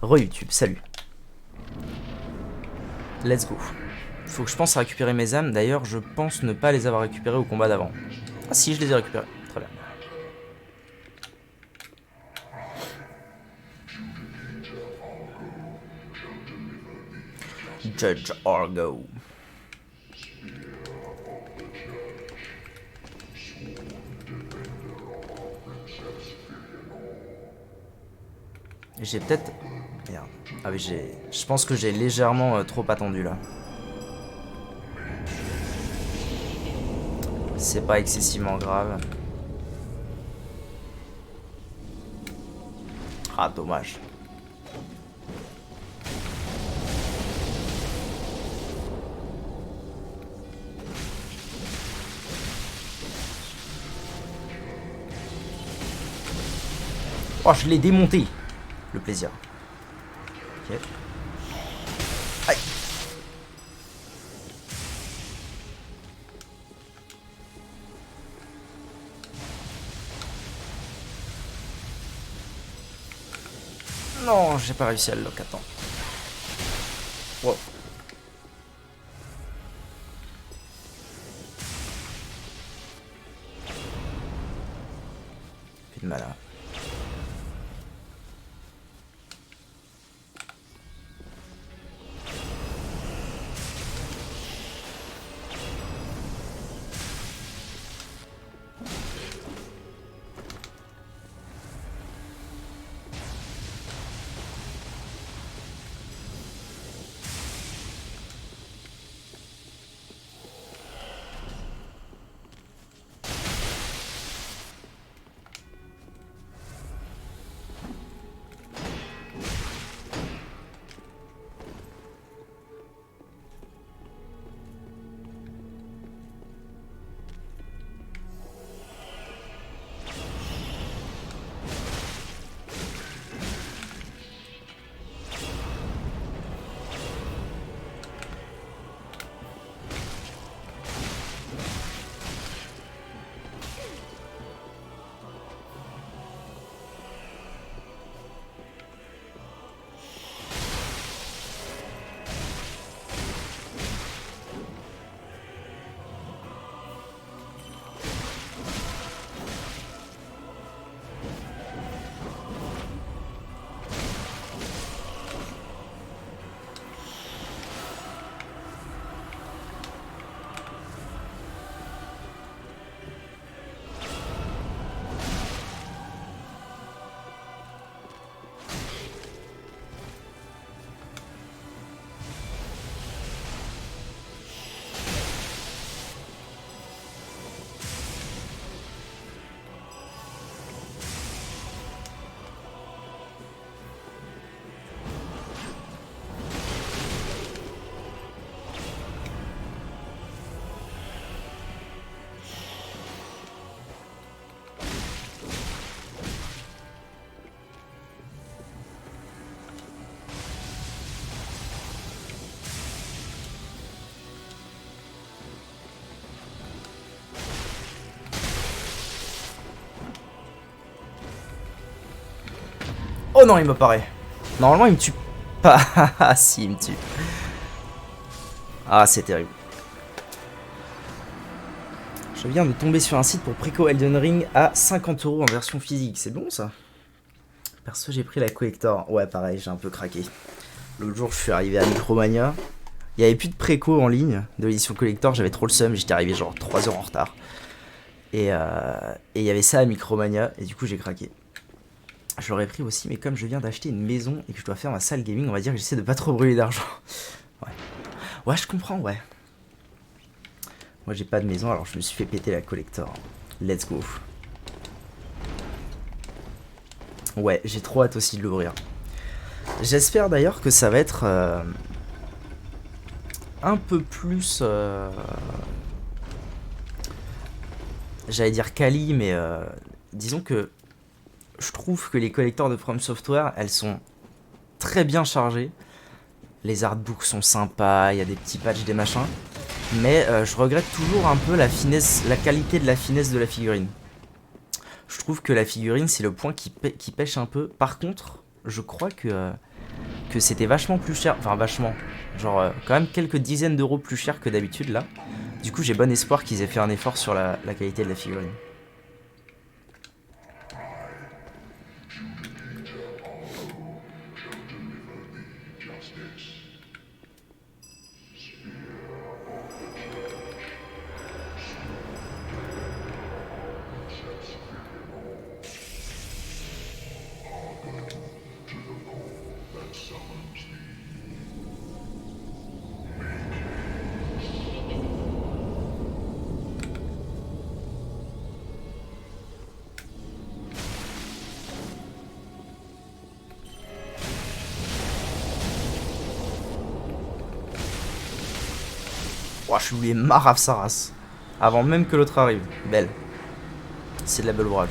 Re-YouTube, salut. Let's go. Faut que je pense à récupérer mes âmes. D'ailleurs, je pense ne pas les avoir récupérées au combat d'avant. Ah si, je les ai récupérées. Très bien. Judge Argo. J'ai peut-être... Merde. Ah oui, j'ai... Je pense que j'ai légèrement trop attendu là. C'est pas excessivement grave. Ah, dommage. Oh, je l'ai démonté. Le plaisir. Ok. Aïe. Non, j'ai pas réussi à le lock, attends. Wow. Plus de mana. Oh non, il me paraît. Normalement, il me tue pas. Ah si, il me tue. Ah, c'est terrible. Je viens de tomber sur un site pour préco Elden Ring à 50 € en version physique. C'est bon ça? Perso, j'ai pris la collector. Ouais, pareil, j'ai un peu craqué. L'autre jour, je suis arrivé à Micromania. Il n'y avait plus de préco en ligne de l'édition collector. J'avais trop le seum. J'étais arrivé genre 3 heures en retard. Et il y avait ça à Micromania. Et du coup, j'ai craqué. Je l'aurais pris aussi, mais comme je viens d'acheter une maison et que je dois faire ma salle gaming, on va dire que j'essaie de pas trop brûler d'argent. Ouais. Ouais, je comprends, ouais. Moi, j'ai pas de maison, alors je me suis fait péter la collector. Let's go. Ouais, j'ai trop hâte aussi de l'ouvrir. J'espère d'ailleurs que ça va être un peu plus... j'allais dire quali, mais disons que je trouve que les collectors de From Software, elles sont très bien chargées. Les artbooks sont sympas, il y a des petits patchs, des machins. Mais je regrette toujours un peu la finesse, la qualité de la finesse de la figurine. Je trouve que la figurine, c'est le point qui pêche un peu. Par contre, je crois que que c'était vachement plus cher. Enfin, vachement. Genre, quand même quelques dizaines d'euros plus cher que d'habitude là. Du coup, j'ai bon espoir qu'ils aient fait un effort sur la qualité de la figurine. Oh, je lui ai marre sa race. Avant même que l'autre arrive. Belle. C'est de la belle ouvrage.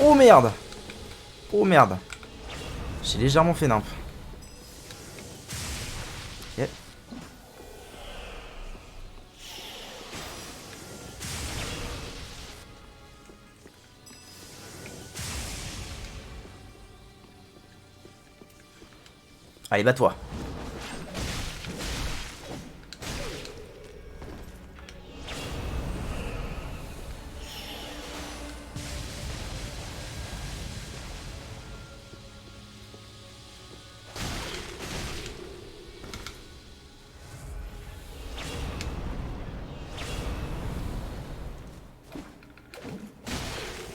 Oh merde. Oh merde. J'ai légèrement fait nimp. Ok. Allez, bats-toi.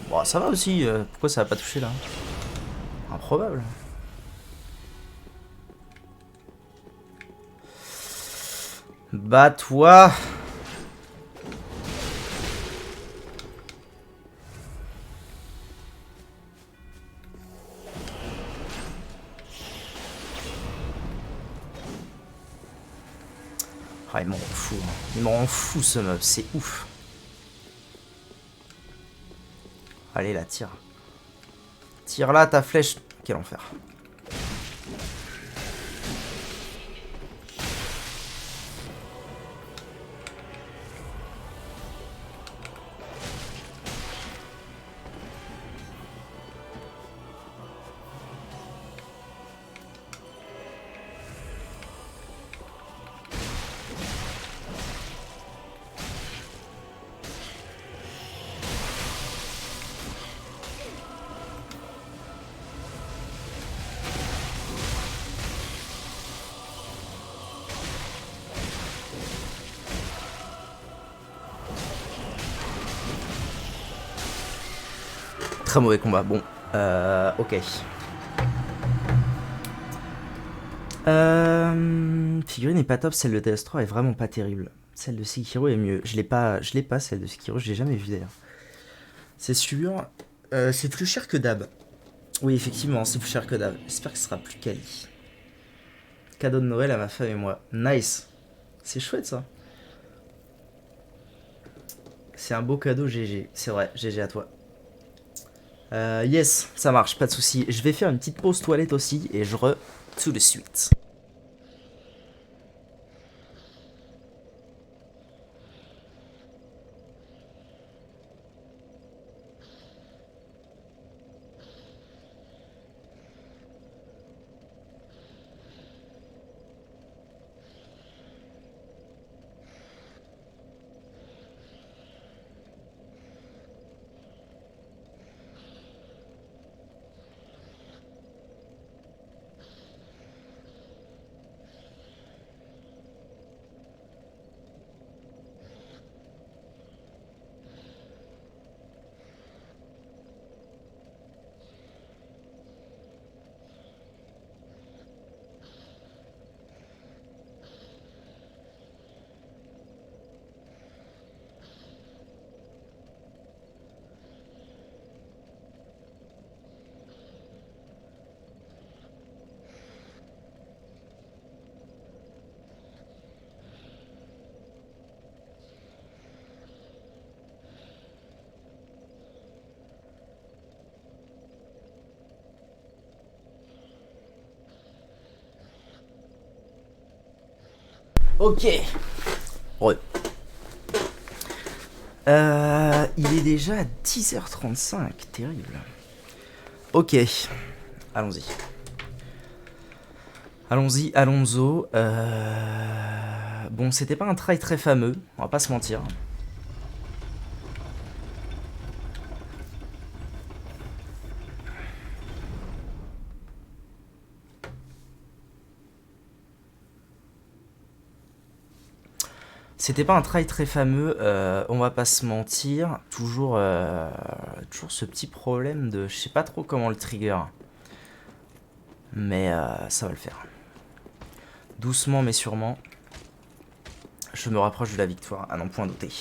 Bon, ça va aussi. Pourquoi ça va pas toucher là? Improbable. Bats-toi. Ah, il m'en rend fou. Hein. Il m'en rend fou ce mob. C'est ouf. Allez, là, tire. Tire là ta flèche. Quel enfer. Très mauvais combat. Bon, ok. Figurine n'est pas top, celle de TS3 est vraiment pas terrible. Celle de Sekiro est mieux. Je l'ai pas celle de Sekiro, je l'ai jamais vue d'ailleurs. C'est sûr. C'est plus cher que Dab. Oui, effectivement, c'est plus cher que Dab. J'espère que ce sera plus quali. Cadeau de Noël à ma femme et moi. Nice. C'est chouette ça. C'est un beau cadeau, GG. C'est vrai, GG à toi. Yes, ça marche, pas de soucis. Je vais faire une petite pause toilette aussi et je tout de suite. Ok. Ouais. Il est déjà à 10h35, terrible. Ok, allons-y. Allons-y, Alonso. Bon, c'était pas un try très fameux, on va pas se mentir. C'était pas un try très fameux, on va pas se mentir. Toujours ce petit problème de... Je sais pas trop comment le trigger. Mais ça va le faire. Doucement mais sûrement. Je me rapproche de la victoire, à n'en point douter.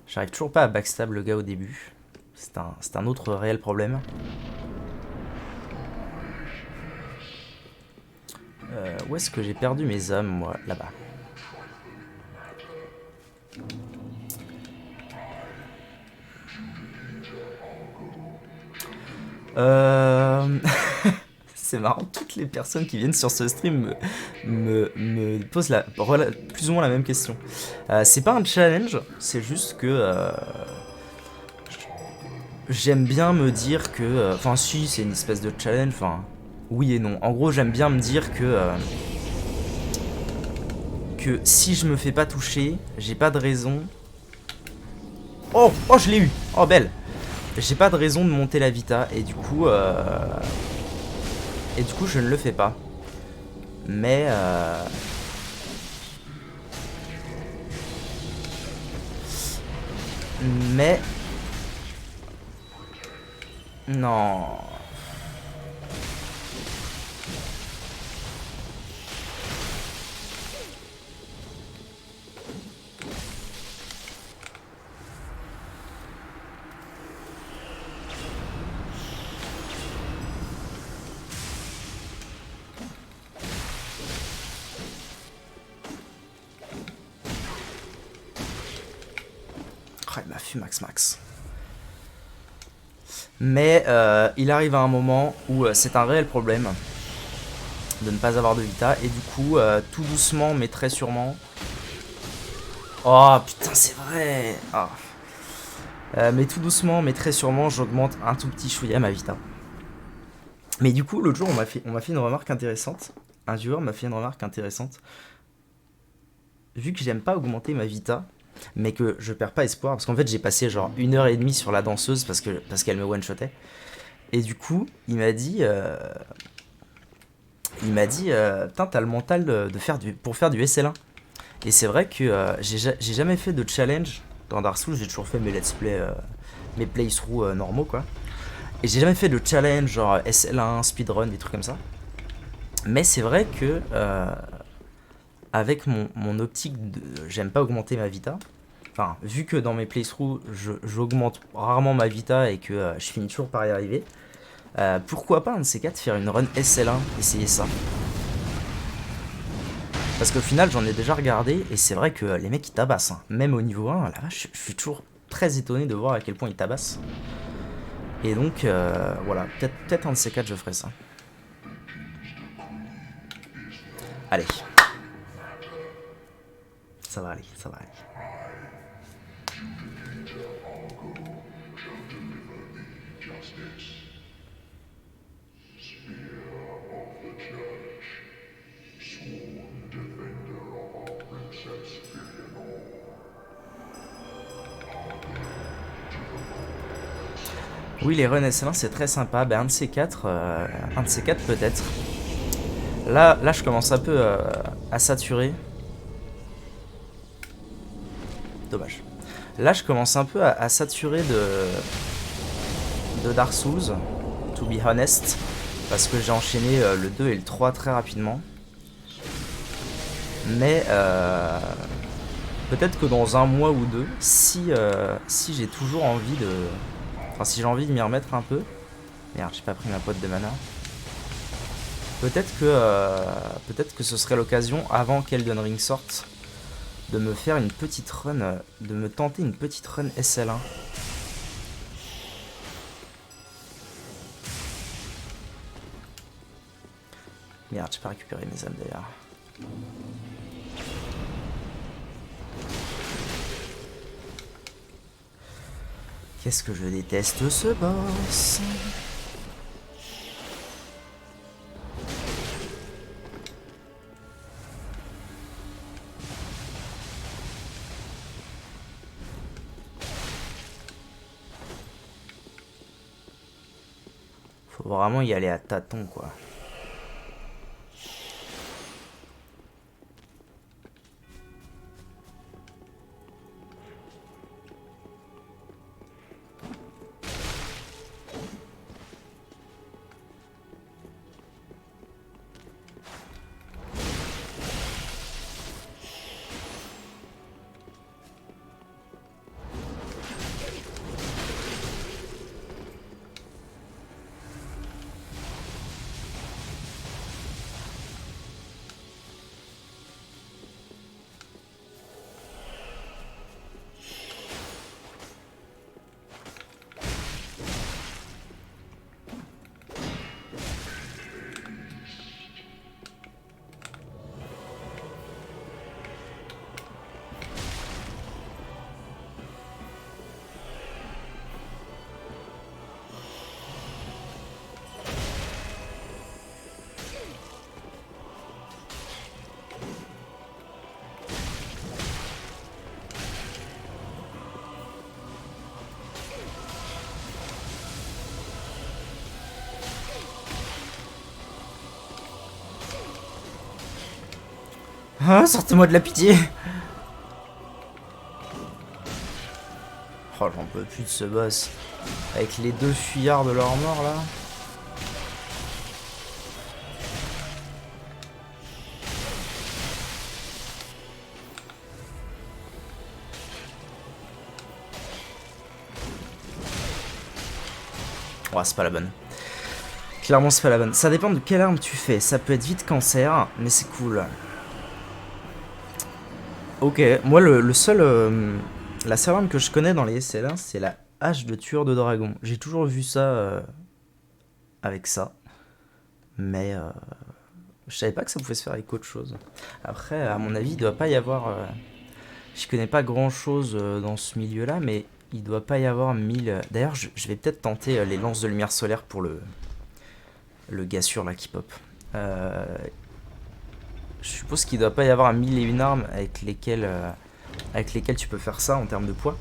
J'arrive toujours pas à backstab le gars au début. C'est un autre réel problème. Où est-ce que j'ai perdu mes hommes, moi? Là-bas. C'est marrant, toutes les personnes qui viennent sur ce stream me posent plus ou moins la même question. C'est pas un challenge, c'est juste que j'aime bien me dire que... Enfin si, c'est une espèce de challenge, enfin oui et non. En gros, j'aime bien me dire que si je me fais pas toucher, j'ai pas de raison... Oh, oh je l'ai eu. Oh belle. J'ai pas de raison de monter la vita et du coup je ne le fais pas. Mais non. Oh, il m'a fui Max. Mais il arrive à un moment où c'est un réel problème de ne pas avoir de vita. Et du coup, tout doucement, mais très sûrement... Oh putain, c'est vrai. Oh. Mais tout doucement, mais très sûrement, j'augmente un tout petit chouïa ma vita. Mais du coup, l'autre jour, on m'a fait une remarque intéressante. Un viewer m'a fait une remarque intéressante. Vu que j'aime pas augmenter ma vita, mais que je perds pas espoir, parce qu'en fait j'ai passé genre 1h30 sur la danseuse parce qu'elle me one-shotait. Et du coup, il m'a dit putain, t'as le mental pour faire du SL1. Et c'est vrai que j'ai jamais fait de challenge dans Dark Souls, j'ai toujours fait mes let's play, mes playthroughs normaux quoi. Et j'ai jamais fait de challenge genre SL1, speedrun, des trucs comme ça. Mais c'est vrai que avec mon optique de j'aime pas augmenter ma vita, enfin vu que dans mes playthroughs j'augmente rarement ma vita et que je finis toujours par y arriver, pourquoi pas un de ces quatre faire une run SL1, essayer ça. Parce qu'au final j'en ai déjà regardé et c'est vrai que les mecs ils tabassent, hein. Même au niveau 1, là je suis toujours très étonné de voir à quel point ils tabassent. Et donc voilà, peut-être un de ces quatre je ferai ça. Allez. Ça va aller, ça va aller. Oui, les runs SL1 c'est très sympa. Ben, un de ces quatre peut-être. Là, je commence un peu à saturer. Dommage. Là, je commence un peu à saturer de Dark Souls, to be honest, parce que j'ai enchaîné le 2 et le 3 très rapidement. Mais peut-être que dans un mois ou deux, si j'ai toujours envie de... Enfin, si j'ai envie de m'y remettre un peu... Merde, j'ai pas pris ma pote de mana. Peut-être que ce serait l'occasion, avant qu'Elden Ring sorte, de me faire une petite run, de me tenter une petite run SL1. Merde, j'ai pas récupéré mes âmes d'ailleurs. Qu'est-ce que je déteste ce boss. Faut vraiment y aller à tâtons, quoi. Ah, sortez-moi de la pitié. Oh, j'en peux plus de ce boss. Avec les deux fuyards de leur mort, là. Oh, c'est pas la bonne. Clairement, c'est pas la bonne. Ça dépend de quelle arme tu fais. Ça peut être vite cancer, mais c'est cool. Ok, moi, le seul... la seule arme que je connais dans les SL1, c'est la hache de tueur de dragon. J'ai toujours vu ça avec ça. Mais je savais pas que ça pouvait se faire avec autre chose. Après, à mon avis, il doit pas y avoir... je connais pas grand-chose dans ce milieu-là, mais il doit pas y avoir 1000... D'ailleurs, je vais peut-être tenter les lances de lumière solaire pour le gars sûr là qui pop. Je suppose qu'il doit pas y avoir 1001 armes avec lesquelles tu peux faire ça en termes de poids.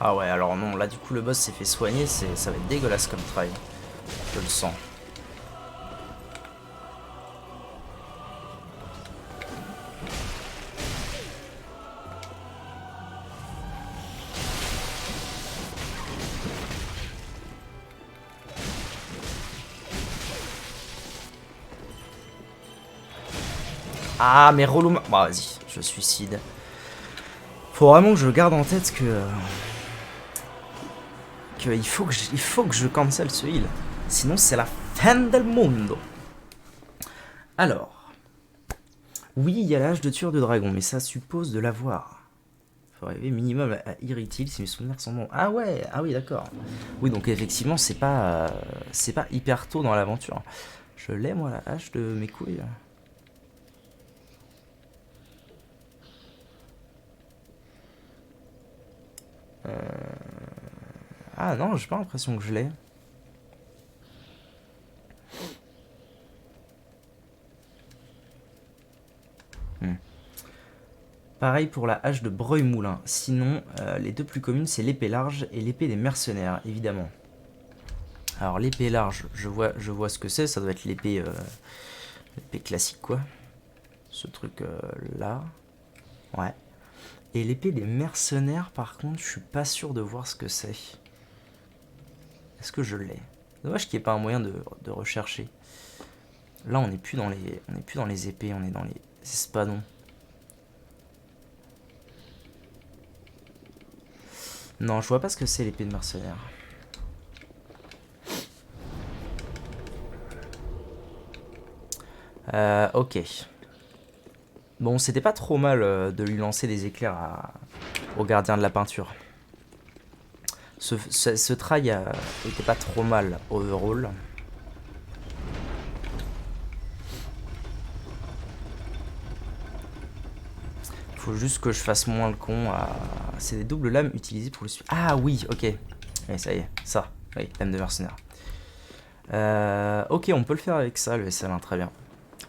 Ah ouais, alors non, là du coup le boss s'est fait soigner, ça va être dégueulasse comme try. Je le sens. Ah mais relou. Bah vas-y, je suicide. Faut vraiment que je garde en tête que il faut que je cancel ce heal. Sinon c'est la fin del mundo. Alors, oui, il y a l'âge de tueur de dragon, mais ça suppose de l'avoir. Faut arriver minimum à Irritil si mes souvenirs sont bons. Ah ouais, ah oui d'accord. Oui donc effectivement c'est pas hyper tôt dans l'aventure. Je l'ai moi la hache de mes couilles. Ah non, j'ai pas l'impression que je l'ai. Pareil pour la hache de Breuil-Moulin. Sinon, les deux plus communes, c'est l'épée large et l'épée des mercenaires, évidemment. Alors l'épée large, je vois ce que c'est. Ça doit être l'épée classique, quoi. Ce truc là. Ouais. Et l'épée des mercenaires, par contre, je suis pas sûr de voir ce que c'est. Est-ce que je l'ai? Dommage qu'il n'y ait pas un moyen de rechercher. Là, on n'est plus dans les épées, on est dans les espadons. Non, je vois pas ce que c'est l'épée de mercenaire. Ok. Bon, c'était pas trop mal de lui lancer des éclairs au gardien de la peinture. Ce try était pas trop mal overall. Faut juste que je fasse moins le con à... C'est des doubles lames utilisées pour le suivre. Ah oui, ok. Ouais, ça y est, ça. Oui, lame de mercenaire. Ok, on peut le faire avec ça, le SL1, très bien.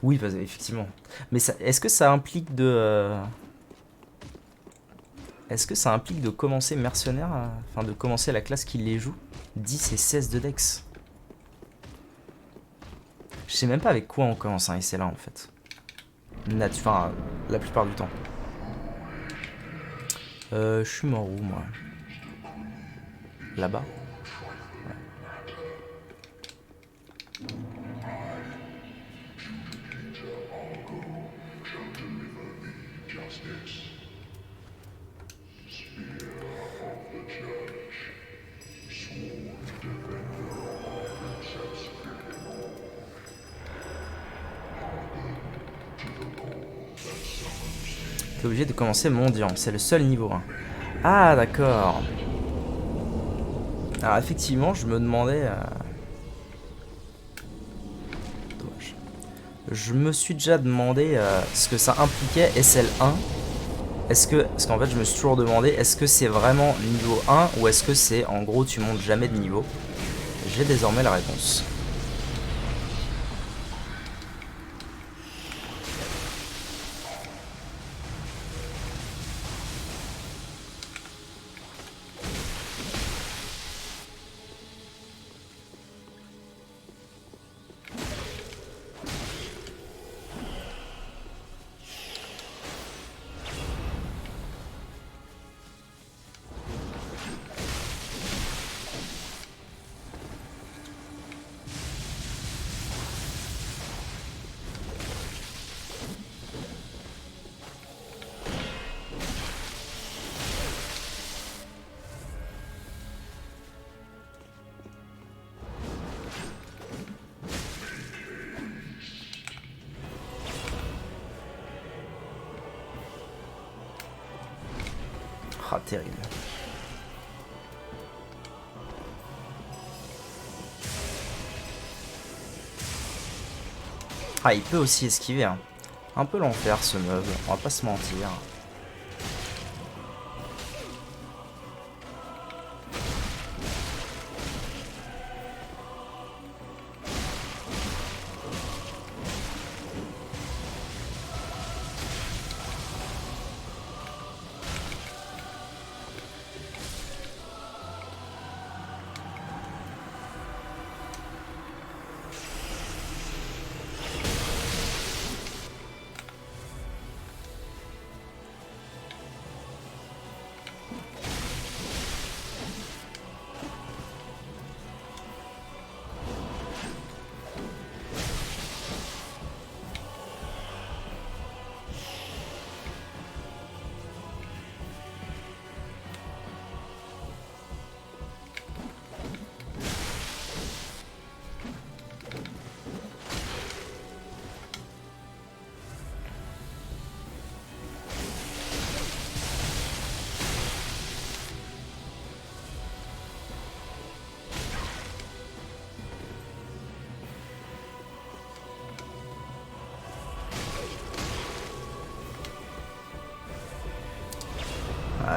Oui, effectivement. Mais est-ce que ça implique de... Est-ce que ça implique de commencer mercenaire, enfin de commencer la classe qui les joue? 10 et 16 de dex. Je sais même pas avec quoi on commence un SL1 en fait. Enfin, la plupart du temps. Je suis mort où moi? Là-bas. T'es obligé de commencer mendiant, c'est le seul niveau 1. Ah d'accord. Alors effectivement, je me demandais... Dommage. Je me suis déjà demandé ce que ça impliquait SL1. Parce qu'en fait je me suis toujours demandé, est-ce que c'est vraiment niveau 1 ou est-ce que c'est en gros tu montes jamais de niveau? J'ai désormais la réponse. Ah, terrible. Ah, il peut aussi esquiver. Hein. Un peu l'enfer ce meuble, on va pas se mentir.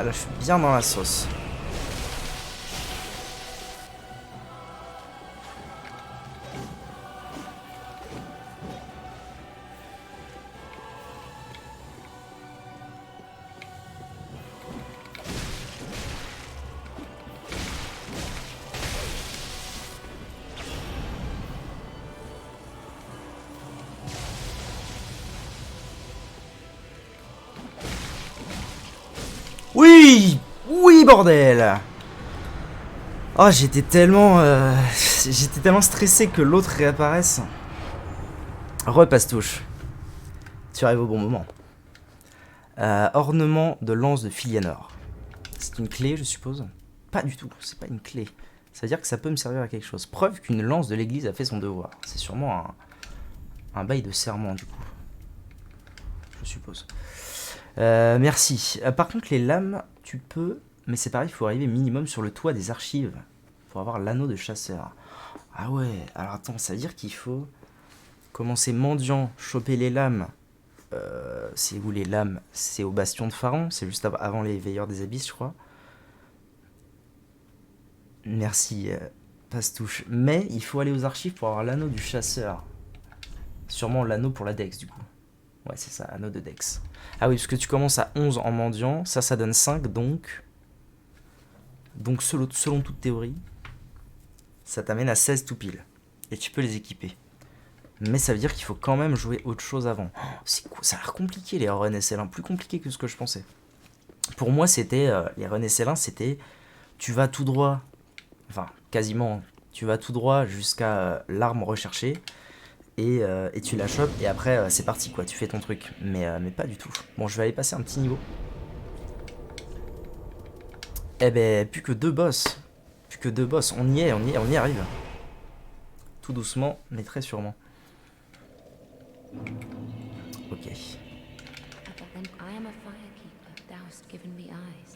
là, je suis bien dans la sauce. Oui! Oui, bordel! Oh, j'étais tellement stressé que l'autre réapparaisse. Repastouche. Tu arrives au bon moment. Ornement de lance de Filianor. C'est une clé, je suppose? Pas du tout, c'est pas une clé. Ça veut dire que ça peut me servir à quelque chose. Preuve qu'une lance de l'église a fait son devoir. C'est sûrement un bail de serment, du coup. Je suppose. Merci. Par contre, les lames, tu peux... Mais c'est pareil, il faut arriver minimum sur le toit des archives pour avoir l'anneau de chasseur. Ah ouais, alors attends, ça veut dire qu'il faut commencer mendiant, choper les lames. C'est où les lames? C'est au bastion de Pharaon, c'est juste avant les veilleurs des abysses, je crois. Merci, Pastouche. Mais il faut aller aux archives pour avoir l'anneau du chasseur. Sûrement l'anneau pour la Dex, du coup. Ouais, c'est ça, anneau de Dex. Ah oui, parce que tu commences à 11 en mendiant, ça donne 5, donc... Donc selon toute théorie, ça t'amène à 16 tout pile. Et tu peux les équiper. Mais ça veut dire qu'il faut quand même jouer autre chose avant. Oh, c'est cool. Ça a l'air compliqué les runs SL1, plus compliqué que ce que je pensais. Pour moi, c'était les runs SL1, c'était tu vas tout droit, enfin quasiment, tu vas tout droit jusqu'à l'arme recherchée et tu la chopes et après c'est parti quoi, tu fais ton truc. Mais pas du tout. Bon, je vais aller passer un petit niveau. Eh ben, plus que 2 boss. Plus que 2 boss. On y est, on y arrive. Tout doucement, mais très sûrement. Ok.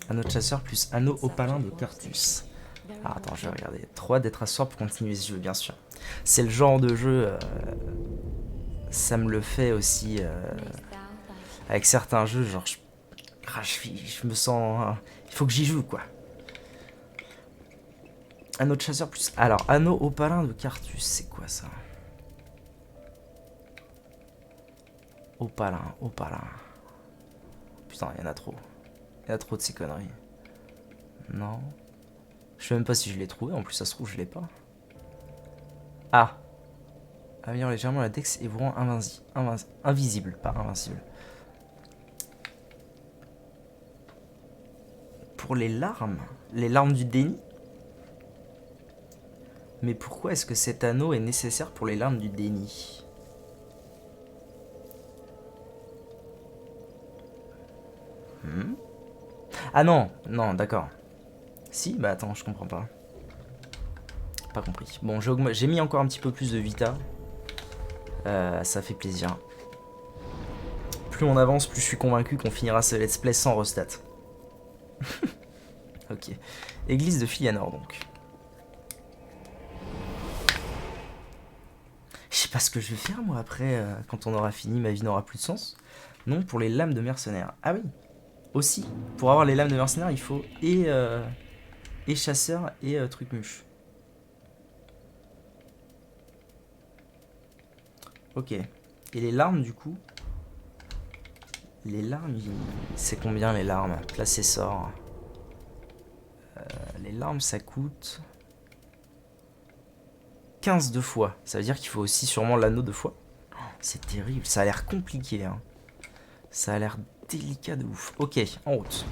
Anneau de chasseur plus anneau opalin de Cartus. Ah, attends, je vais regarder. 3 d'être asseoir pour continuer ce jeu, bien sûr. C'est le genre de jeu... ça me le fait aussi... avec certains jeux, genre... Je me sens... il faut que j'y joue, quoi. Anneau de chasseur plus... Alors, anneau opalin de Cartus, c'est quoi ça? Opalin. Putain, il y en a trop. Il y a trop de ces conneries. Non. Je sais même pas si je l'ai trouvé, en plus ça se trouve je l'ai pas. Ah. Améliore légèrement la dex et vous rend invisible, pas invincible. Pour les larmes du déni. Mais pourquoi est-ce que cet anneau est nécessaire pour les larmes du déni? Ah non, d'accord. Si, bah attends, je comprends pas. Pas compris. Bon, j'ai mis encore un petit peu plus de vita. Ça fait plaisir. Plus on avance, plus je suis convaincu qu'on finira ce let's play sans restat. Ok. Église de Filianor, donc. Je sais pas ce que je vais faire, moi, après, quand on aura fini, ma vie n'aura plus de sens. Non, pour les lames de mercenaires. Ah oui, aussi. Pour avoir les lames de mercenaires, il faut et chasseur et truc muche. Ok. Et les larmes, du coup? Les larmes, c'est combien les larmes? Placer sort. Les larmes, ça coûte 15 2 fois. Ça veut dire qu'il faut aussi sûrement l'anneau 2 fois. Oh, c'est terrible. Ça a l'air compliqué, hein. Ça a l'air délicat de ouf. Ok, en route.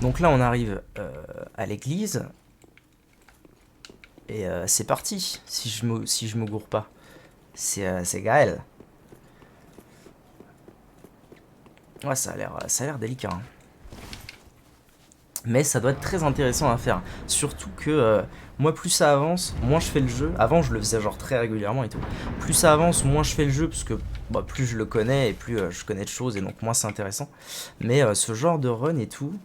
Donc là, on arrive à l'église. Et c'est parti, si je me gourre pas. C'est Gaël. Ouais, ça a l'air délicat. Hein. Mais ça doit être très intéressant à faire. Surtout que moi, plus ça avance, moins je fais le jeu. Avant, je le faisais genre très régulièrement et tout. Plus ça avance, moins je fais le jeu, parce que bah, plus je le connais et plus je connais de choses, et donc moins c'est intéressant. Mais ce genre de run et tout...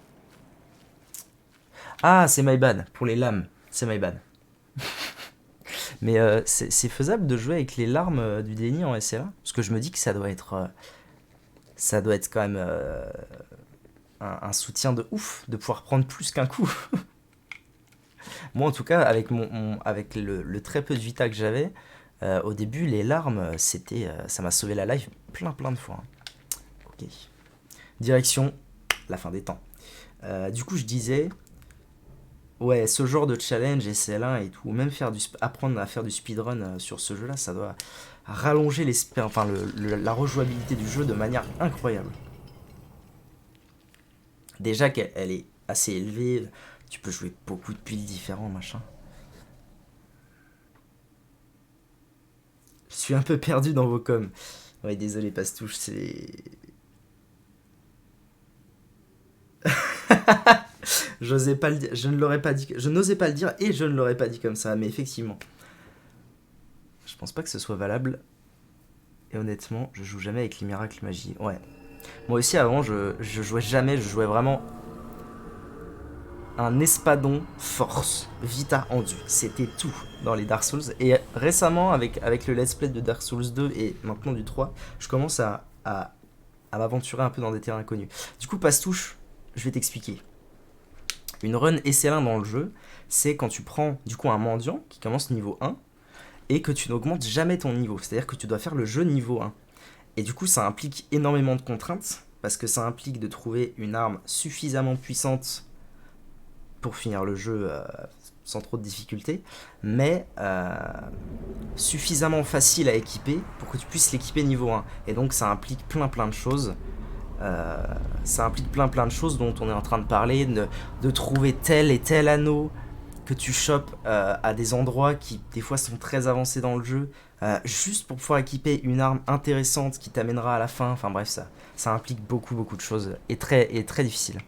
Ah, c'est my bad, pour les lames. C'est my bad. Mais c'est faisable de jouer avec les larmes du déni en SLA? Parce que je me dis que ça doit être quand même un soutien de ouf de pouvoir prendre plus qu'un coup. Moi, en tout cas, avec, avec le très peu de vita que j'avais, au début, les larmes, ça m'a sauvé la life plein de fois. Ok. Direction, la fin des temps. Du coup, je disais, ouais, ce genre de challenge, SL1 et tout, même apprendre à faire du speedrun sur ce jeu-là, ça doit rallonger la rejouabilité du jeu de manière incroyable. Déjà qu'elle est assez élevée, tu peux jouer beaucoup de piles différents, machin. Je suis un peu perdu dans vos coms. Ouais, désolé, Pastouche, c'est... J'osais pas le dire, je ne l'aurais pas dit, je n'osais pas le dire et je ne l'aurais pas dit comme ça, mais effectivement. Je pense pas que ce soit valable. Et honnêtement, je joue jamais avec les miracles magie. Ouais. Moi aussi, avant, je jouais jamais, je jouais vraiment un espadon force, vita endu. C'était tout dans les Dark Souls. Et récemment, avec le let's play de Dark Souls 2 et maintenant du 3, je commence à m'aventurer un peu dans des terrains inconnus. Du coup, Pastouche, je vais t'expliquer. Une run SL1 dans le jeu, c'est quand tu prends du coup un mendiant qui commence niveau 1 et que tu n'augmentes jamais ton niveau. C'est-à-dire que tu dois faire le jeu niveau 1. Et du coup, ça implique énormément de contraintes parce que ça implique de trouver une arme suffisamment puissante pour finir le jeu sans trop de difficultés, mais suffisamment facile à équiper pour que tu puisses l'équiper niveau 1. Et donc ça implique plein de choses. Ça implique plein de choses dont on est en train de parler, de trouver tel et tel anneau que tu chopes à des endroits qui des fois sont très avancés dans le jeu, juste pour pouvoir équiper une arme intéressante qui t'amènera à la fin. Enfin bref, ça implique beaucoup de choses et très difficile.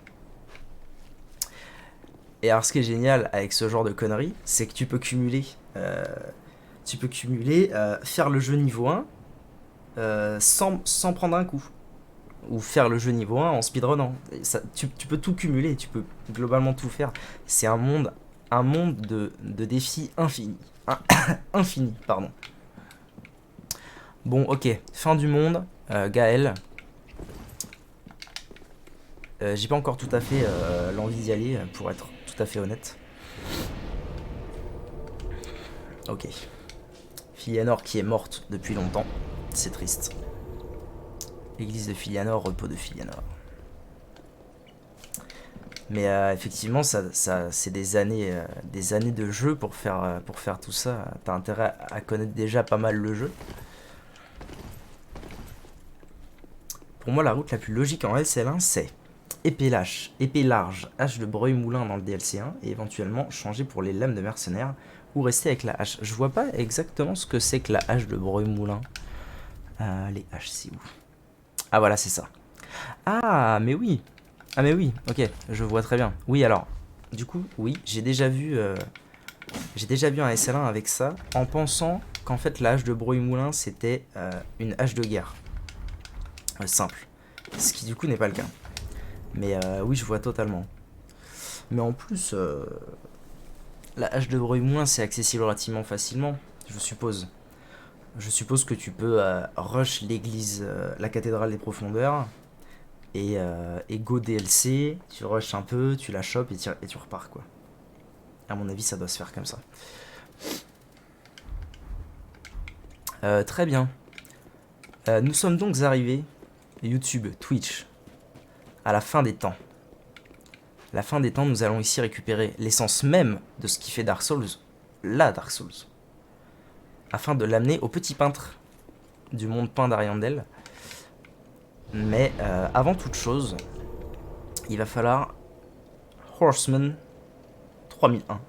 Et alors ce qui est génial avec ce genre de conneries, c'est que tu peux cumuler, faire le jeu niveau 1 sans prendre un coup. Ou faire le jeu niveau 1 en speedrunant. Tu peux tout cumuler, tu peux globalement tout faire. C'est un monde de défis infini. Infini, pardon. Bon, ok, fin du monde, Gaël. J'ai pas encore tout à fait l'envie d'y aller, pour être tout à fait honnête. Ok. Filianor qui est morte depuis longtemps, c'est triste. Église de Filianor, repos de Filianor. Mais effectivement, c'est des années de jeu pour faire tout ça. T'as intérêt à connaître déjà pas mal le jeu. Pour moi, la route la plus logique en LCL1, c'est épée large, hache de Breuil-Moulin dans le DLC 1, et éventuellement changer pour les lames de mercenaires, ou rester avec la hache. Je vois pas exactement ce que c'est que la hache de Breuil-Moulin. Les haches, c'est où? Ah voilà, c'est ça. Ah mais oui, ok, je vois très bien. Oui, alors, du coup, oui, j'ai déjà vu un SL1 avec ça, en pensant qu'en fait la hache de Breuil-Moulin c'était une hache de guerre. Simple. Ce qui du coup n'est pas le cas. Mais oui, je vois totalement. Mais en plus, la hache de Breuil-Moulin c'est accessible relativement facilement, je suppose. Je suppose que tu peux rush l'église, la cathédrale des profondeurs, et go DLC, tu rushes un peu, tu la chopes et tu repars quoi. À mon avis, ça doit se faire comme ça. Très bien. Nous sommes donc arrivés, YouTube, Twitch, à la fin des temps. La fin des temps, nous allons ici récupérer l'essence même de ce qui fait Dark Souls, la Dark Souls, afin de l'amener au petit peintre du monde peint d'Ariandel. Mais avant toute chose, il va falloir Horseman 3001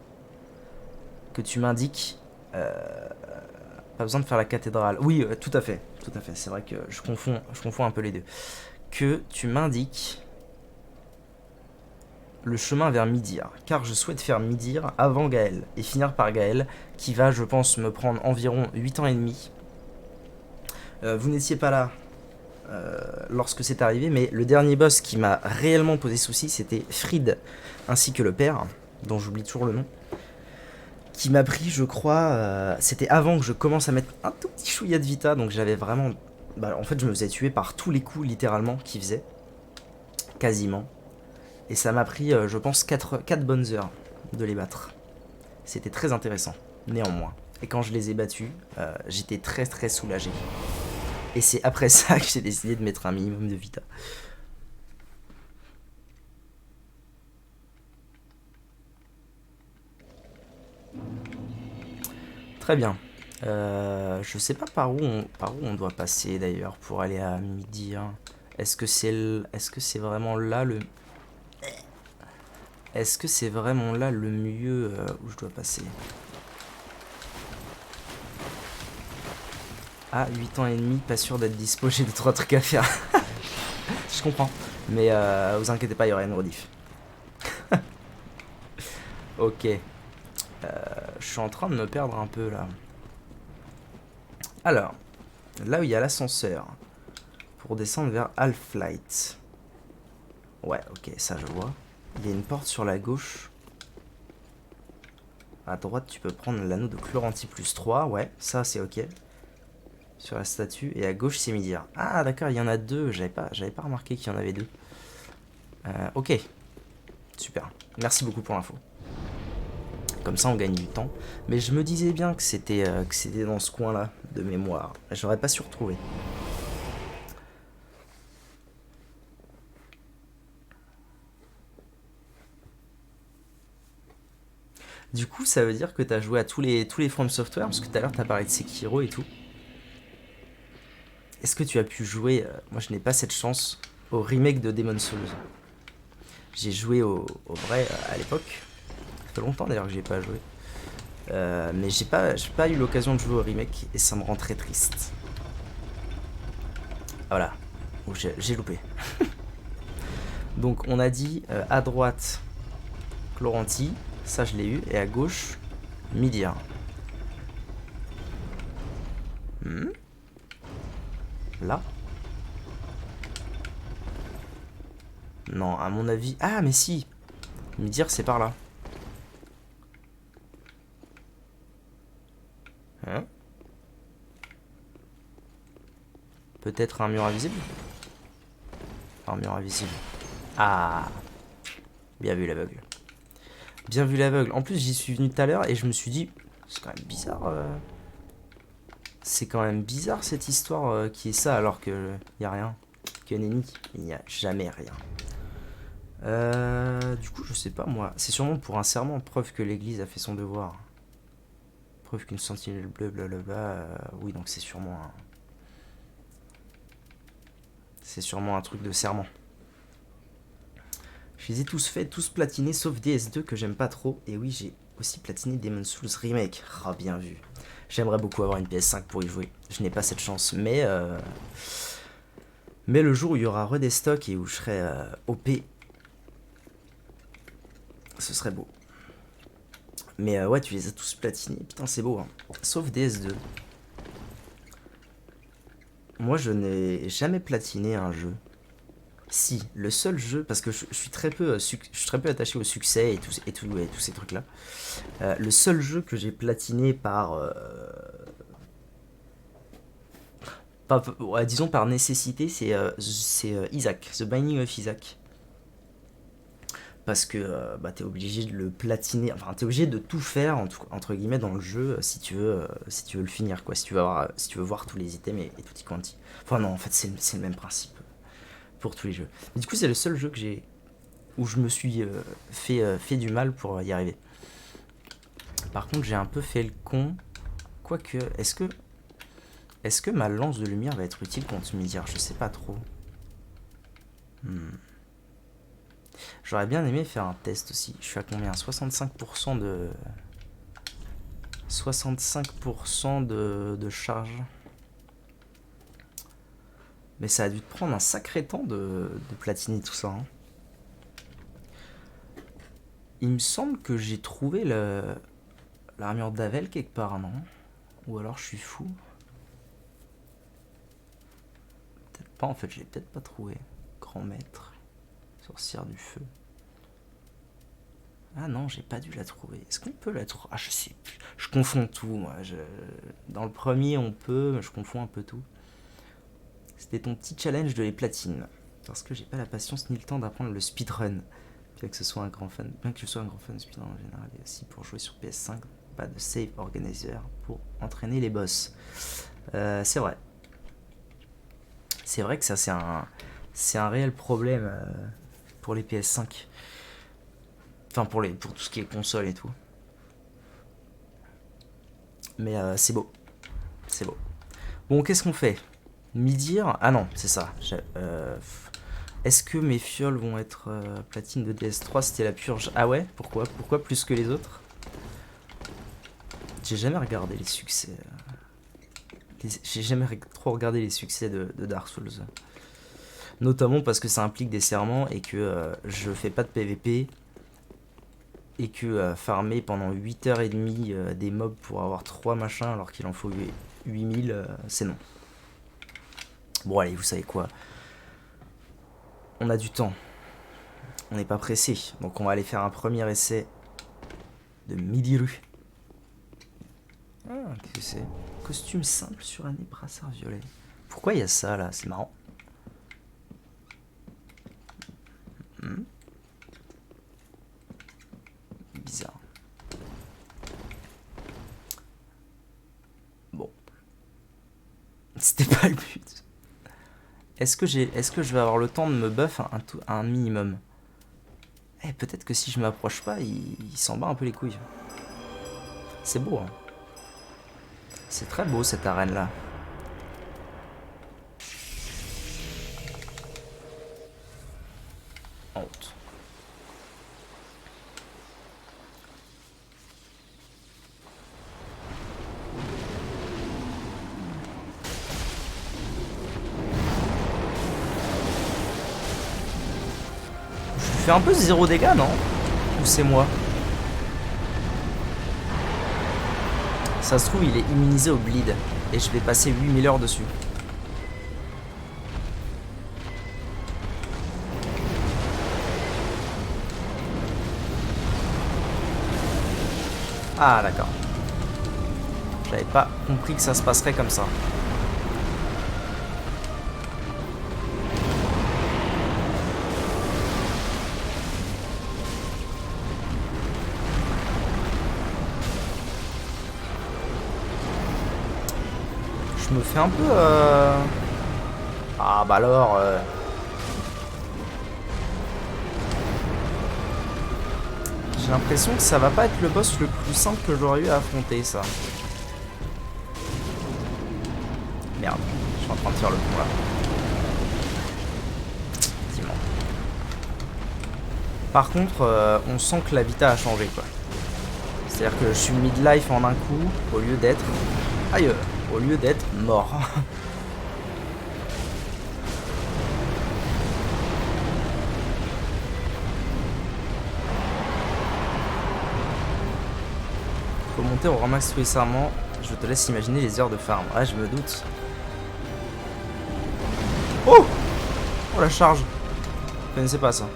que tu m'indiques. Pas besoin de faire la cathédrale. Oui, tout à fait. C'est vrai que je confonds un peu les deux. Que tu m'indiques le chemin vers Midir, car je souhaite faire Midir avant Gaël et finir par Gaël, qui va, je pense, me prendre environ 8 ans et demi. Vous n'étiez pas là lorsque c'est arrivé, mais le dernier boss qui m'a réellement posé souci, c'était Fried, ainsi que le père, dont j'oublie toujours le nom, qui m'a pris, je crois, c'était avant que je commence à mettre un tout petit chouïa de Vita, donc j'avais vraiment... Bah, en fait, je me faisais tuer par tous les coups, littéralement, qu'il faisait. Quasiment. Et ça m'a pris, je pense, 4 bonnes heures de les battre. C'était très intéressant, néanmoins. Et quand je les ai battus, j'étais très très soulagé. Et c'est après ça que j'ai décidé de mettre un minimum de Vita. Très bien. Je sais pas par où on doit passer d'ailleurs pour aller à midi, hein. Est-ce que c'est vraiment là le... Est-ce que c'est vraiment là le mieux où je dois passer? Ah, 8 ans et demi, pas sûr d'être dispo, j'ai 2-3 trucs à faire. Je comprends. Mais vous inquiétez pas, il y aura une rediff. Ok. Je suis en train de me perdre un peu là. Alors, là où il y a l'ascenseur, pour descendre vers Half-Light. Ouais, ok, ça je vois. Il y a une porte sur la gauche. À droite, tu peux prendre l'anneau de Chloranti plus 3. Ouais, ça c'est ok. Sur la statue. Et à gauche, c'est Midir. Ah, d'accord, il y en a deux. J'avais pas remarqué qu'il y en avait deux. Ok. Super. Merci beaucoup pour l'info. Comme ça, on gagne du temps. Mais je me disais bien que c'était dans ce coin-là, de mémoire. J'aurais pas su retrouver. Du coup, ça veut dire que t'as joué à tous les From Software, parce que tout à l'heure, t'as parlé de Sekiro et tout. Est-ce que tu as pu jouer, moi je n'ai pas cette chance, au remake de Demon's Souls? J'ai joué au vrai à l'époque. Ça fait longtemps d'ailleurs que j'ai pas joué. Mais j'ai pas eu l'occasion de jouer au remake et ça me rend très triste. Voilà. Oh, j'ai loupé. Donc on a dit à droite Chloranti, ça je l'ai eu, et à gauche Midir. Là? Non, à mon avis... Ah mais si! Midir c'est par là. Hein? Peut-être un mur invisible? Un mur invisible. Ah! Bien vu l'aveugle. Bien vu l'aveugle. En plus, j'y suis venu tout à l'heure et je me suis dit, c'est quand même bizarre. C'est quand même bizarre cette histoire qui est ça alors que y a rien. Qu'il y a un ennemi. Il n'y a jamais rien. Du coup, je sais pas moi. C'est sûrement pour un serment, preuve que l'église a fait son devoir. Preuve qu'une sentinelle bleue, blablabla. Oui, donc c'est sûrement un. C'est sûrement un truc de serment. Je les ai tous faits, tous platinés, sauf DS2 que j'aime pas trop. Et oui, j'ai aussi platiné Demon's Souls Remake. Ah, bien vu. J'aimerais beaucoup avoir une PS5 pour y jouer. Je n'ai pas cette chance, mais le jour où il y aura des stocks et où je serai OP, ce serait beau. Mais ouais, tu les as tous platinés. Putain, c'est beau, hein. Sauf DS2. Moi, je n'ai jamais platiné un jeu. Si, le seul jeu, parce que je suis très peu attaché au succès et tous ces trucs-là. Le seul jeu que j'ai platiné ouais, disons par nécessité, c'est Isaac, The Binding of Isaac. Parce que bah, t'es obligé de le platiner, enfin t'es obligé de tout faire entre guillemets dans le jeu si tu veux le finir quoi, si tu veux voir tous les items et tout y quanti. Enfin non, en fait c'est le même principe pour tous les jeux. Mais du coup c'est le seul jeu que j'ai où je me suis fait du mal pour y arriver. Par contre j'ai un peu fait le con, quoique est-ce que ma lance de lumière va être utile contre Midir? Je sais pas trop. J'aurais bien aimé faire un test aussi. Je suis à combien? 65% de... 65% de charge. Mais ça a dû te prendre un sacré temps de platiner tout ça, hein. Il me semble que j'ai trouvé l'armure d'Avel quelque part, non? Ou alors je suis fou? Peut-être pas, en fait, je l'ai peut-être pas trouvé. Grand maître. Sorcière du feu. Ah non, j'ai pas dû la trouver. Est-ce qu'on peut la trouver? Ah, je sais plus. Je confonds tout, moi. Dans le premier, on peut, mais je confonds un peu tout. C'était ton petit challenge de les platines. Parce que j'ai pas la patience ni le temps d'apprendre le speedrun. Bien que ce soit un grand fan, bien que je sois un grand fan de speedrun en général, et aussi pour jouer sur PS5, pas de save organizer pour entraîner les boss. C'est vrai. C'est vrai que ça c'est un réel problème pour les PS5. Enfin pour tout ce qui est console et tout. Mais c'est beau. C'est beau. Bon, qu'est-ce qu'on fait? Midir? Ah non, c'est ça. Est-ce que mes fioles vont être platine de DS3? C'était la purge. Ah ouais? Pourquoi plus que les autres? J'ai jamais regardé les succès. J'ai jamais trop regardé les succès de Dark Souls. Notamment parce que ça implique des serments et que je fais pas de PVP. Et que farmer pendant 8h30 des mobs pour avoir 3 machins alors qu'il en faut 8000, c'est non. Bon allez, vous savez quoi? On a du temps. On n'est pas pressé. Donc on va aller faire un premier essai de Midiru. Ah, qu'est-ce que c'est? Costume simple suranné, brassard violet. Pourquoi il y a ça là? C'est marrant. Bizarre. Bon. C'était pas le but. Est-ce que je vais avoir le temps de me buff un minimum? Eh, peut-être que si je m'approche pas, il s'en bat un peu les couilles. C'est beau, hein. C'est très beau cette arène là. Honte. Je fais un peu 0 dégâts, non? Ou c'est moi? Ça se trouve, il est immunisé au bleed. Et je vais passer 8000 heures dessus. Ah, d'accord. J'avais pas compris que ça se passerait comme ça. Je me fais un peu... Ah bah alors... J'ai l'impression que ça va pas être le boss le plus simple que j'aurais eu à affronter, ça. Merde, je suis en train de faire le coup là. Effectivement. Par contre, on sent que l'habitat a changé, quoi. C'est-à-dire que je suis midlife en un coup, au lieu d'être... Aïe, au lieu d'être mort. Faut monter au ramax tous les serments. Je te laisse imaginer les heures de farm. Ah, je me doute. Oh! Oh la charge! Je connaissais pas ça.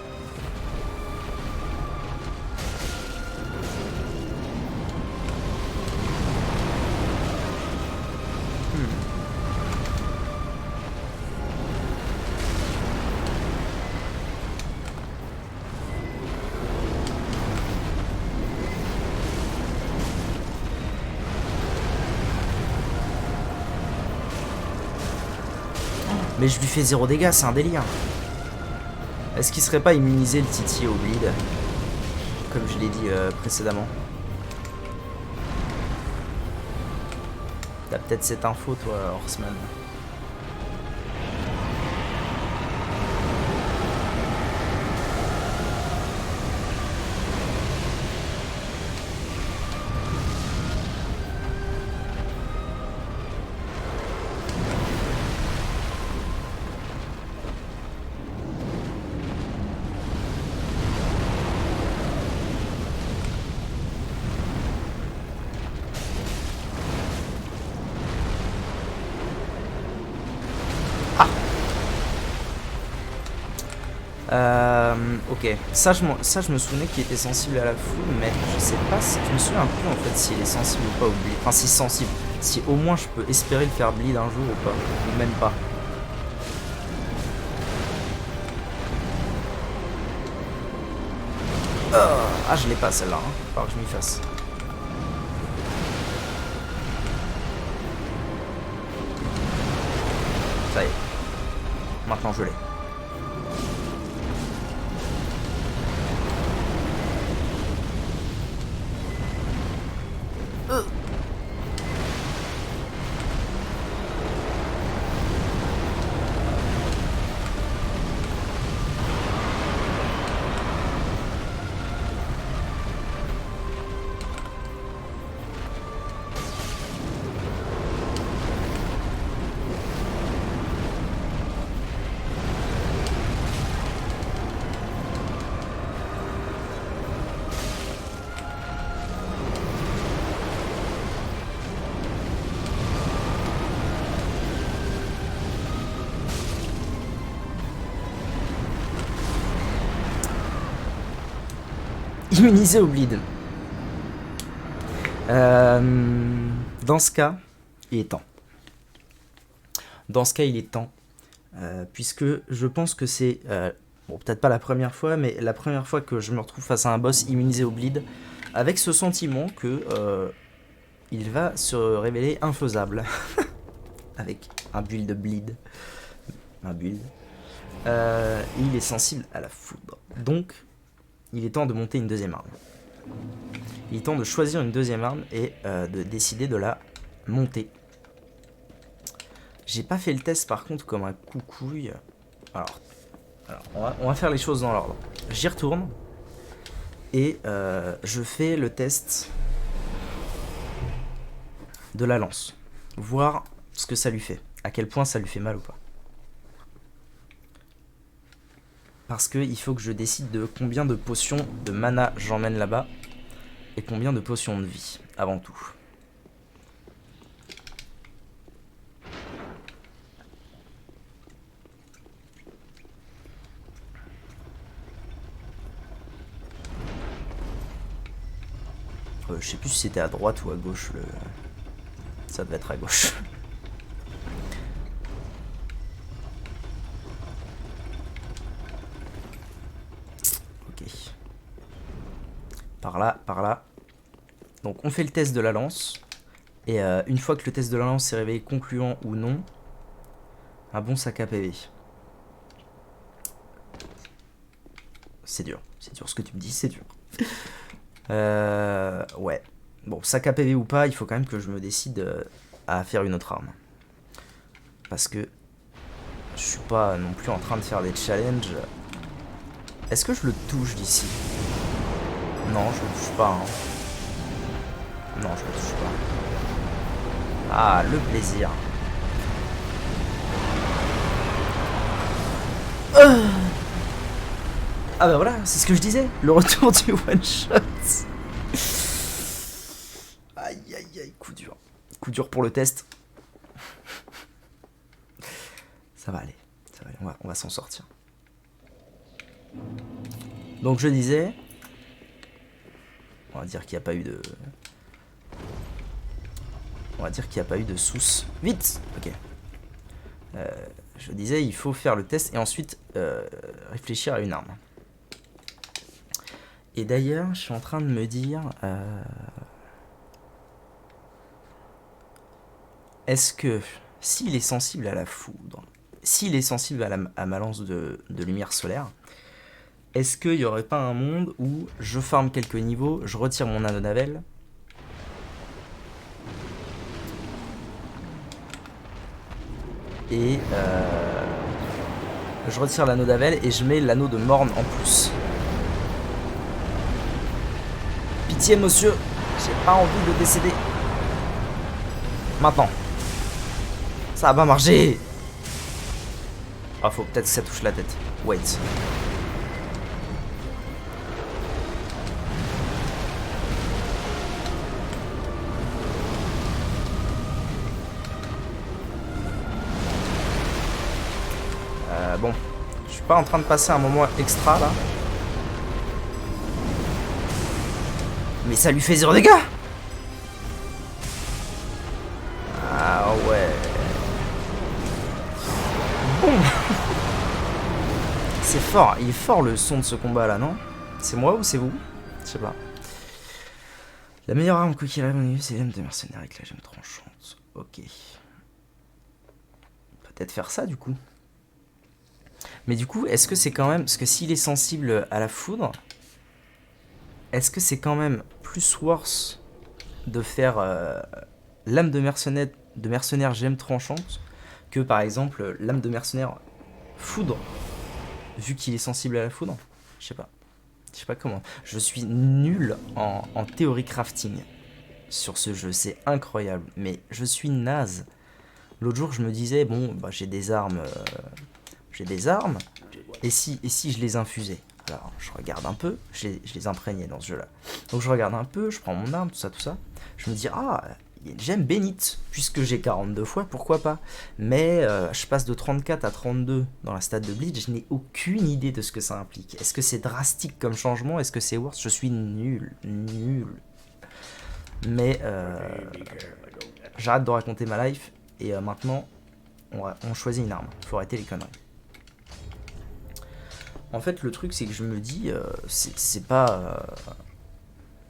Mais je lui fais 0 dégâts, c'est un délire. Est-ce qu'il serait pas immunisé le Titi au bleed? Comme je l'ai dit précédemment. T'as peut-être cette info toi, Horseman. Ok, ça je me souvenais qu'il était sensible à la foudre, mais je sais pas si je me souviens plus en fait s'il est sensible ou pas au bleed. Enfin, si sensible, si au moins je peux espérer le faire bleed un jour ou pas, ou même pas. Ah, je l'ai pas celle-là, hein. Faut pas que je m'y fasse. Ça y est. Maintenant je l'ai. Immunisé au bleed. Dans ce cas, il est temps. Dans ce cas, il est temps. Puisque je pense que c'est... bon, peut-être pas la première fois, mais la première fois que je me retrouve face à un boss immunisé au bleed, avec ce sentiment que il va se révéler infaisable. Avec un build de bleed. Un build. Il est sensible à la foudre. Donc, il est temps de monter une deuxième arme. Il est temps de choisir une deuxième arme et de décider de la monter. J'ai pas fait le test par contre comme un coucouille. Alors on va faire les choses dans l'ordre. J'y retourne et je fais le test de la lance. Voir ce que ça lui fait. À quel point ça lui fait mal ou pas. Parce qu'il faut que je décide de combien de potions de mana j'emmène là-bas. Et combien de potions de vie, avant tout. Je sais plus si c'était à droite ou à gauche. Ça devait être à gauche. Ok. Par là, par là. Donc on fait le test de la lance. Et une fois que le test de la lance s'est révélé concluant ou non, un bon sac à PV. C'est dur ce que tu me dis, c'est dur. Ouais. Bon, sac à PV ou pas, il faut quand même que je me décide à faire une autre arme. Parce que je suis pas non plus en train de faire des challenges. Est-ce que je le touche d'ici? Non, je le touche pas. Hein. Non, je le touche pas. Ah, le plaisir. Ah bah voilà, c'est ce que je disais. Le retour du one shot. Aïe aïe aïe, coup dur. Coup dur pour le test. Ça va aller. Ça va aller, on va s'en sortir. Donc je disais... On va dire qu'il n'y a pas eu de... On va dire qu'il n'y a pas eu de sous. Vite. Ok. Je disais, il faut faire le test et ensuite réfléchir à une arme. Et d'ailleurs, je suis en train de me dire... Est-ce que, s'il est sensible à la foudre, s'il est sensible à ma lance de lumière solaire, est-ce qu'il n'y aurait pas un monde où je farme quelques niveaux, je retire mon anneau d'Avel, et je retire l'anneau d'Avel et je mets l'anneau de Morne en plus. Pitié monsieur, j'ai pas envie de décéder. Maintenant. Ça va pas marcher. Ah, faut peut-être que ça touche la tête. Wait. Bon, Je suis pas en train de passer un moment extra là. Mais ça lui fait 0 dégâts. Ah ouais. Bon. C'est fort, il est fort le son de ce combat là, non? C'est moi ou c'est vous? Je sais pas. La meilleure arme quoi qu'il arrive, c'est l'âme de mercenaire avec la gemme tranchante. Ok. Peut-être faire ça du coup. Mais du coup, est-ce que c'est quand même... Parce que s'il est sensible à la foudre, est-ce que c'est quand même plus worse de faire l'âme de mercenaire gemme tranchante que par exemple l'âme de mercenaire foudre, vu qu'il est sensible à la foudre? Je sais pas. Je sais pas comment. Je suis nul en théorie crafting sur ce jeu. C'est incroyable. Mais je suis naze. L'autre jour, je me disais, bon, bah, j'ai des armes. Et si je les infusais? Alors, je regarde un peu. Je les imprégnais dans ce jeu-là. Donc, je regarde un peu. Je prends mon arme, tout ça, tout ça. Je me dis, ah, il y a une gemme bénite. Puisque j'ai 42 fois, pourquoi pas? Mais je passe de 34 à 32 dans la stade de Bleach. Je n'ai aucune idée de ce que ça implique. Est-ce que c'est drastique comme changement? Est-ce que c'est worse? Je suis nul. Mais j'arrête de raconter ma life. Et maintenant, on choisit une arme. Faut arrêter les conneries. En fait, le truc, c'est que je me dis, c'est pas...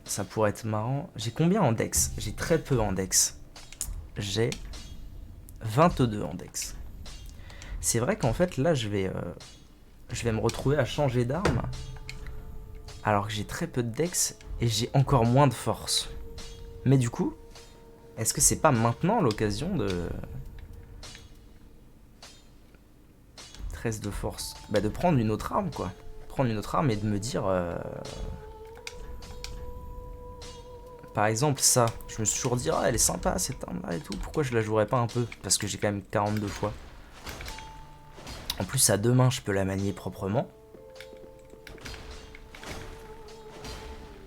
ça pourrait être marrant. J'ai combien en dex? J'ai très peu en dex. J'ai 22 en dex. C'est vrai qu'en fait, là, je vais me retrouver à changer d'arme. Alors que j'ai très peu de dex et j'ai encore moins de force. Mais du coup, est-ce que c'est pas maintenant l'occasion de... 13 de force. Bah de prendre une autre arme quoi. Prendre une autre arme et de me dire... Par exemple ça. Je me suis toujours dit, ah elle est sympa cette arme là et tout. Pourquoi je la jouerais pas un peu? Parce que j'ai quand même 42 fois. En plus à deux mains je peux la manier proprement.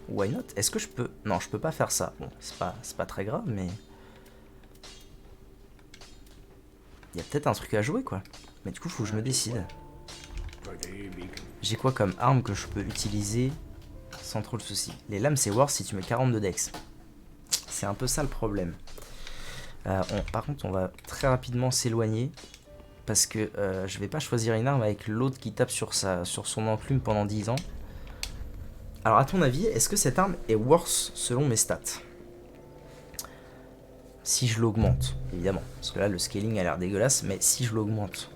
Why not? Est-ce que je peux... Non je peux pas faire ça. Bon c'est pas très grave mais... Il y a peut-être un truc à jouer quoi. Mais du coup faut que je me décide. J'ai quoi comme arme que je peux utiliser sans trop de soucis? Les lames c'est worse si tu mets 42 dex. C'est un peu ça le problème. Par contre on va très rapidement s'éloigner. Parce que je vais pas choisir une arme avec l'autre qui tape sur son enclume pendant 10 ans. Alors à ton avis, est-ce que cette arme est worse selon mes stats? Si je l'augmente, évidemment. Parce que là le scaling a l'air dégueulasse, mais si je l'augmente...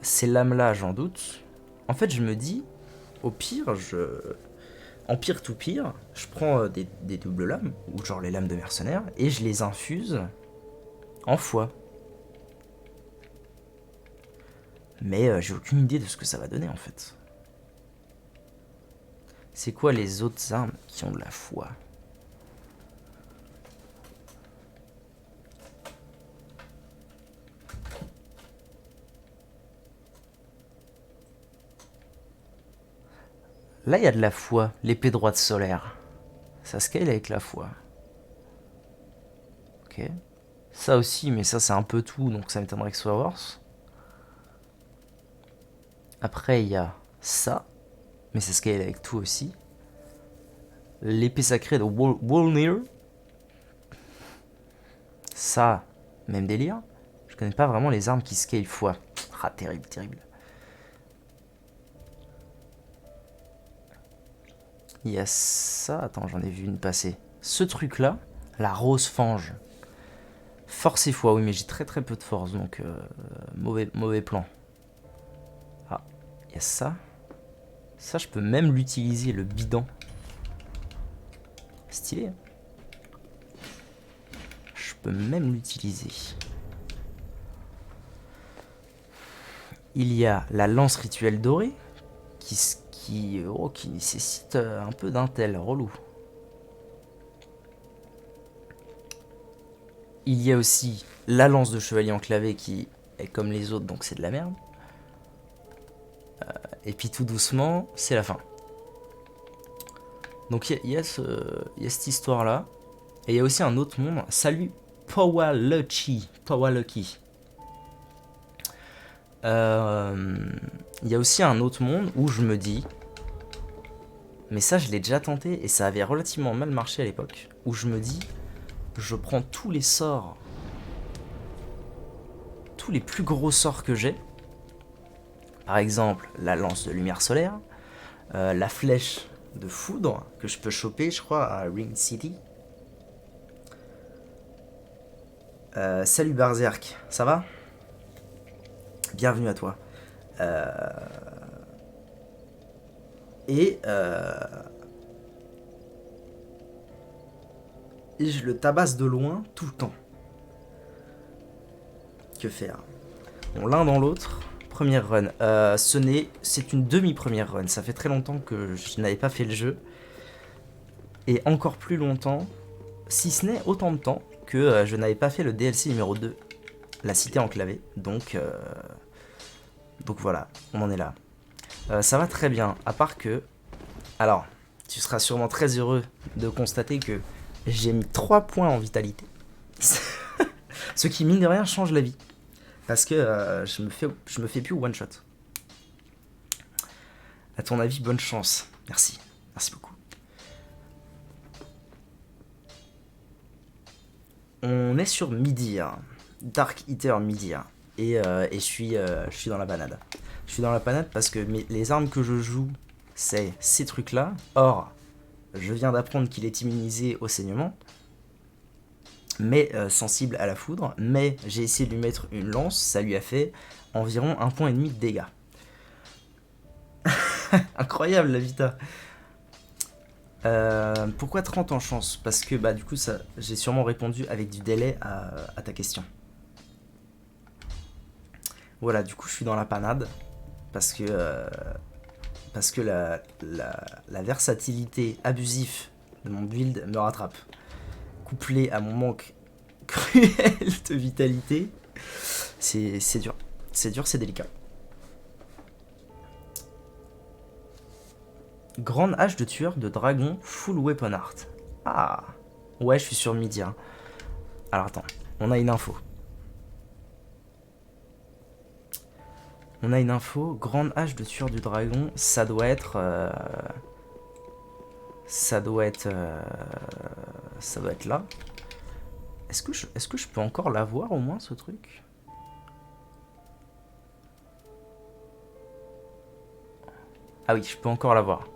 ces lames-là, j'en doute. En fait, je me dis, au pire, en pire tout pire, je prends des doubles lames, ou genre les lames de mercenaires, et je les infuse en foi. Mais j'ai aucune idée de ce que ça va donner, en fait. C'est quoi les autres armes qui ont de la foi? Là, il y a de la foi, l'épée droite solaire. Ça scale avec la foi. Ok. Ça aussi, mais ça, c'est un peu tout, donc ça m'étonnerait que ce soit worse. Après, il y a ça, mais ça scale avec tout aussi. L'épée sacrée de Wolnir. Ça, même délire. Je connais pas vraiment les armes qui scale foi. Ah, terrible, terrible. Il y a ça. Attends, j'en ai vu une passer. Ce truc-là, la rose fange. Force et foi, oui, mais j'ai très très peu de force, donc mauvais plan. Ah, il y a ça. Ça, je peux même l'utiliser, le bidon. Stylé. Hein. Je peux même l'utiliser. Il y a la lance rituelle dorée qui nécessite un peu d'intel, relou. Il y a aussi la lance de chevalier enclavé qui est comme les autres, donc c'est de la merde. Et puis tout doucement, c'est la fin. Donc il y a cette histoire-là. Et il y a aussi un autre monde. Salut Powalucky. Il y a aussi un autre monde où je me dis... Mais ça, je l'ai déjà tenté et ça avait relativement mal marché à l'époque. Où je me dis, je prends tous les sorts, tous les plus gros sorts que j'ai. Par exemple, la lance de lumière solaire, la flèche de foudre que je peux choper, je crois, à Ring City. Salut Berserk, ça va? Bienvenue à toi. Et je le tabasse de loin tout le temps. Que faire? Bon, l'un dans l'autre. Première run. C'est une demi-première run. Ça fait très longtemps que je n'avais pas fait le jeu. Et encore plus longtemps, si ce n'est autant de temps, que je n'avais pas fait le DLC numéro 2. La cité enclavée. Donc voilà, on en est là. Ça va très bien, à part que... Alors, tu seras sûrement très heureux de constater que j'ai mis 3 points en vitalité. Ce qui, mine de rien, change la vie. Parce que je me fais plus one shot. À ton avis, bonne chance. Merci. Merci beaucoup. On est sur Midir. Dark Eater Midir. Et je suis dans la panade. Je suis dans la panade parce que les armes que je joue, c'est ces trucs-là. Or, je viens d'apprendre qu'il est immunisé au saignement. Mais sensible à la foudre, mais j'ai essayé de lui mettre une lance, ça lui a fait environ 1,5 point de dégâts. Incroyable la Vita. Pourquoi 30 en chance? Parce que bah du coup j'ai sûrement répondu avec du délai à ta question. Voilà, du coup je suis dans la panade parce que la versatilité abusive de mon build me rattrape. Couplé à mon manque cruel de vitalité, c'est dur. C'est dur, c'est délicat. Grande hache de tueur de dragon full weapon art. Ah, ouais, je suis sur midi. Hein. Alors attends, on a une info. On a une info. Grande hache de tueur du dragon, ça doit être. Ça doit être là. Est-ce que je peux encore l'avoir au moins ce truc? Ah oui, je peux encore l'avoir.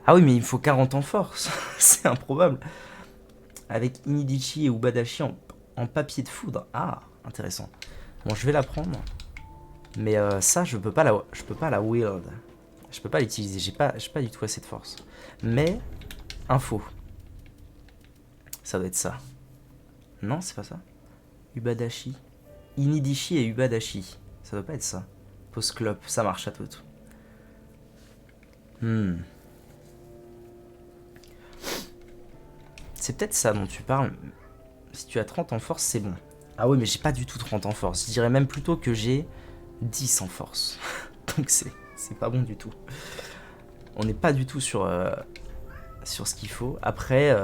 Ah oui, mais il me faut 40 en force. C'est improbable. Avec Inidichi et Ubadashi en papier de foudre. Ah, intéressant. Bon, je vais la prendre. Mais ça, je peux pas la wield. Je peux pas l'utiliser. J'ai pas du tout assez de force. Mais, info. Ça doit être ça. Non, c'est pas ça. Ubadashi. Inidishi et Ubadashi. Ça doit pas être ça. Post-clop, ça marche à tout. C'est peut-être ça dont tu parles. Si tu as 30 en force, c'est bon. Ah ouais, mais j'ai pas du tout 30 en force. Je dirais même plutôt que j'ai 10 en force. Donc c'est pas bon du tout. On n'est pas du tout sur ce qu'il faut. Après,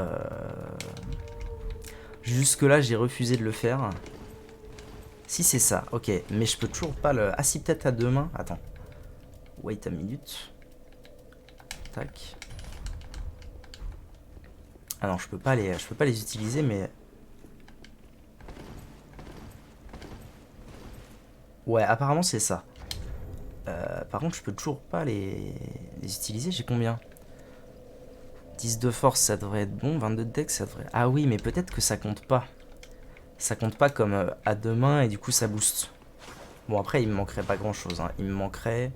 jusque-là, j'ai refusé de le faire. Si c'est ça, ok. Mais je peux toujours pas le... Ah si, peut-être à deux mains. Attends. Wait a minute. Tac. Ah non, je peux pas les utiliser, mais... Ouais, apparemment c'est ça. Par contre, je peux toujours pas les utiliser. J'ai combien? 10 de force, ça devrait être bon. 22 de dex, ça devrait... Ah oui, mais peut-être que ça compte pas. Ça compte pas comme à deux mains et du coup ça booste. Bon, après, il me manquerait pas grand-chose. Hein. Il me manquerait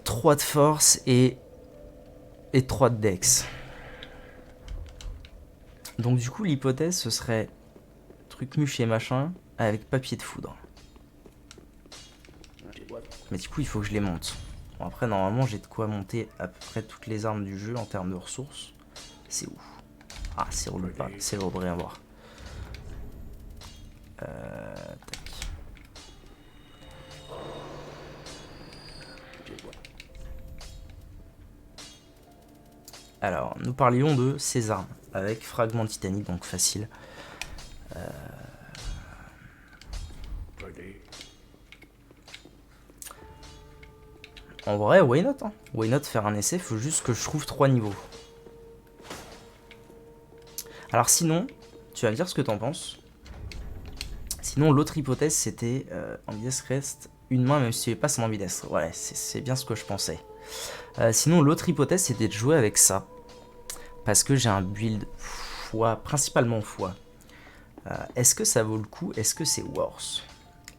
3 de force et 3 de dex. Donc du coup, l'hypothèse, ce serait truc muche et machin avec papier de foudre. Mais du coup, il faut que je les monte. Bon, après, normalement, j'ai de quoi monter à peu près toutes les armes du jeu en termes de ressources. C'est où? Ah, c'est relou pas. C'est relou de rien voir. Tac. Alors, nous parlions de ces armes avec fragment titanique, donc facile. En vrai, why not, hein. Why not faire un essai, faut juste que je trouve 3 niveaux. Alors sinon, tu vas me dire ce que t'en penses. Sinon, l'autre hypothèse, c'était ambidestre reste une main, même si tu n'es pas sans ambidestre. Ouais, c'est bien ce que je pensais. Sinon, l'autre hypothèse, c'était de jouer avec ça. Parce que j'ai un build foi, principalement foi. Est-ce que ça vaut le coup? Est-ce que c'est worse?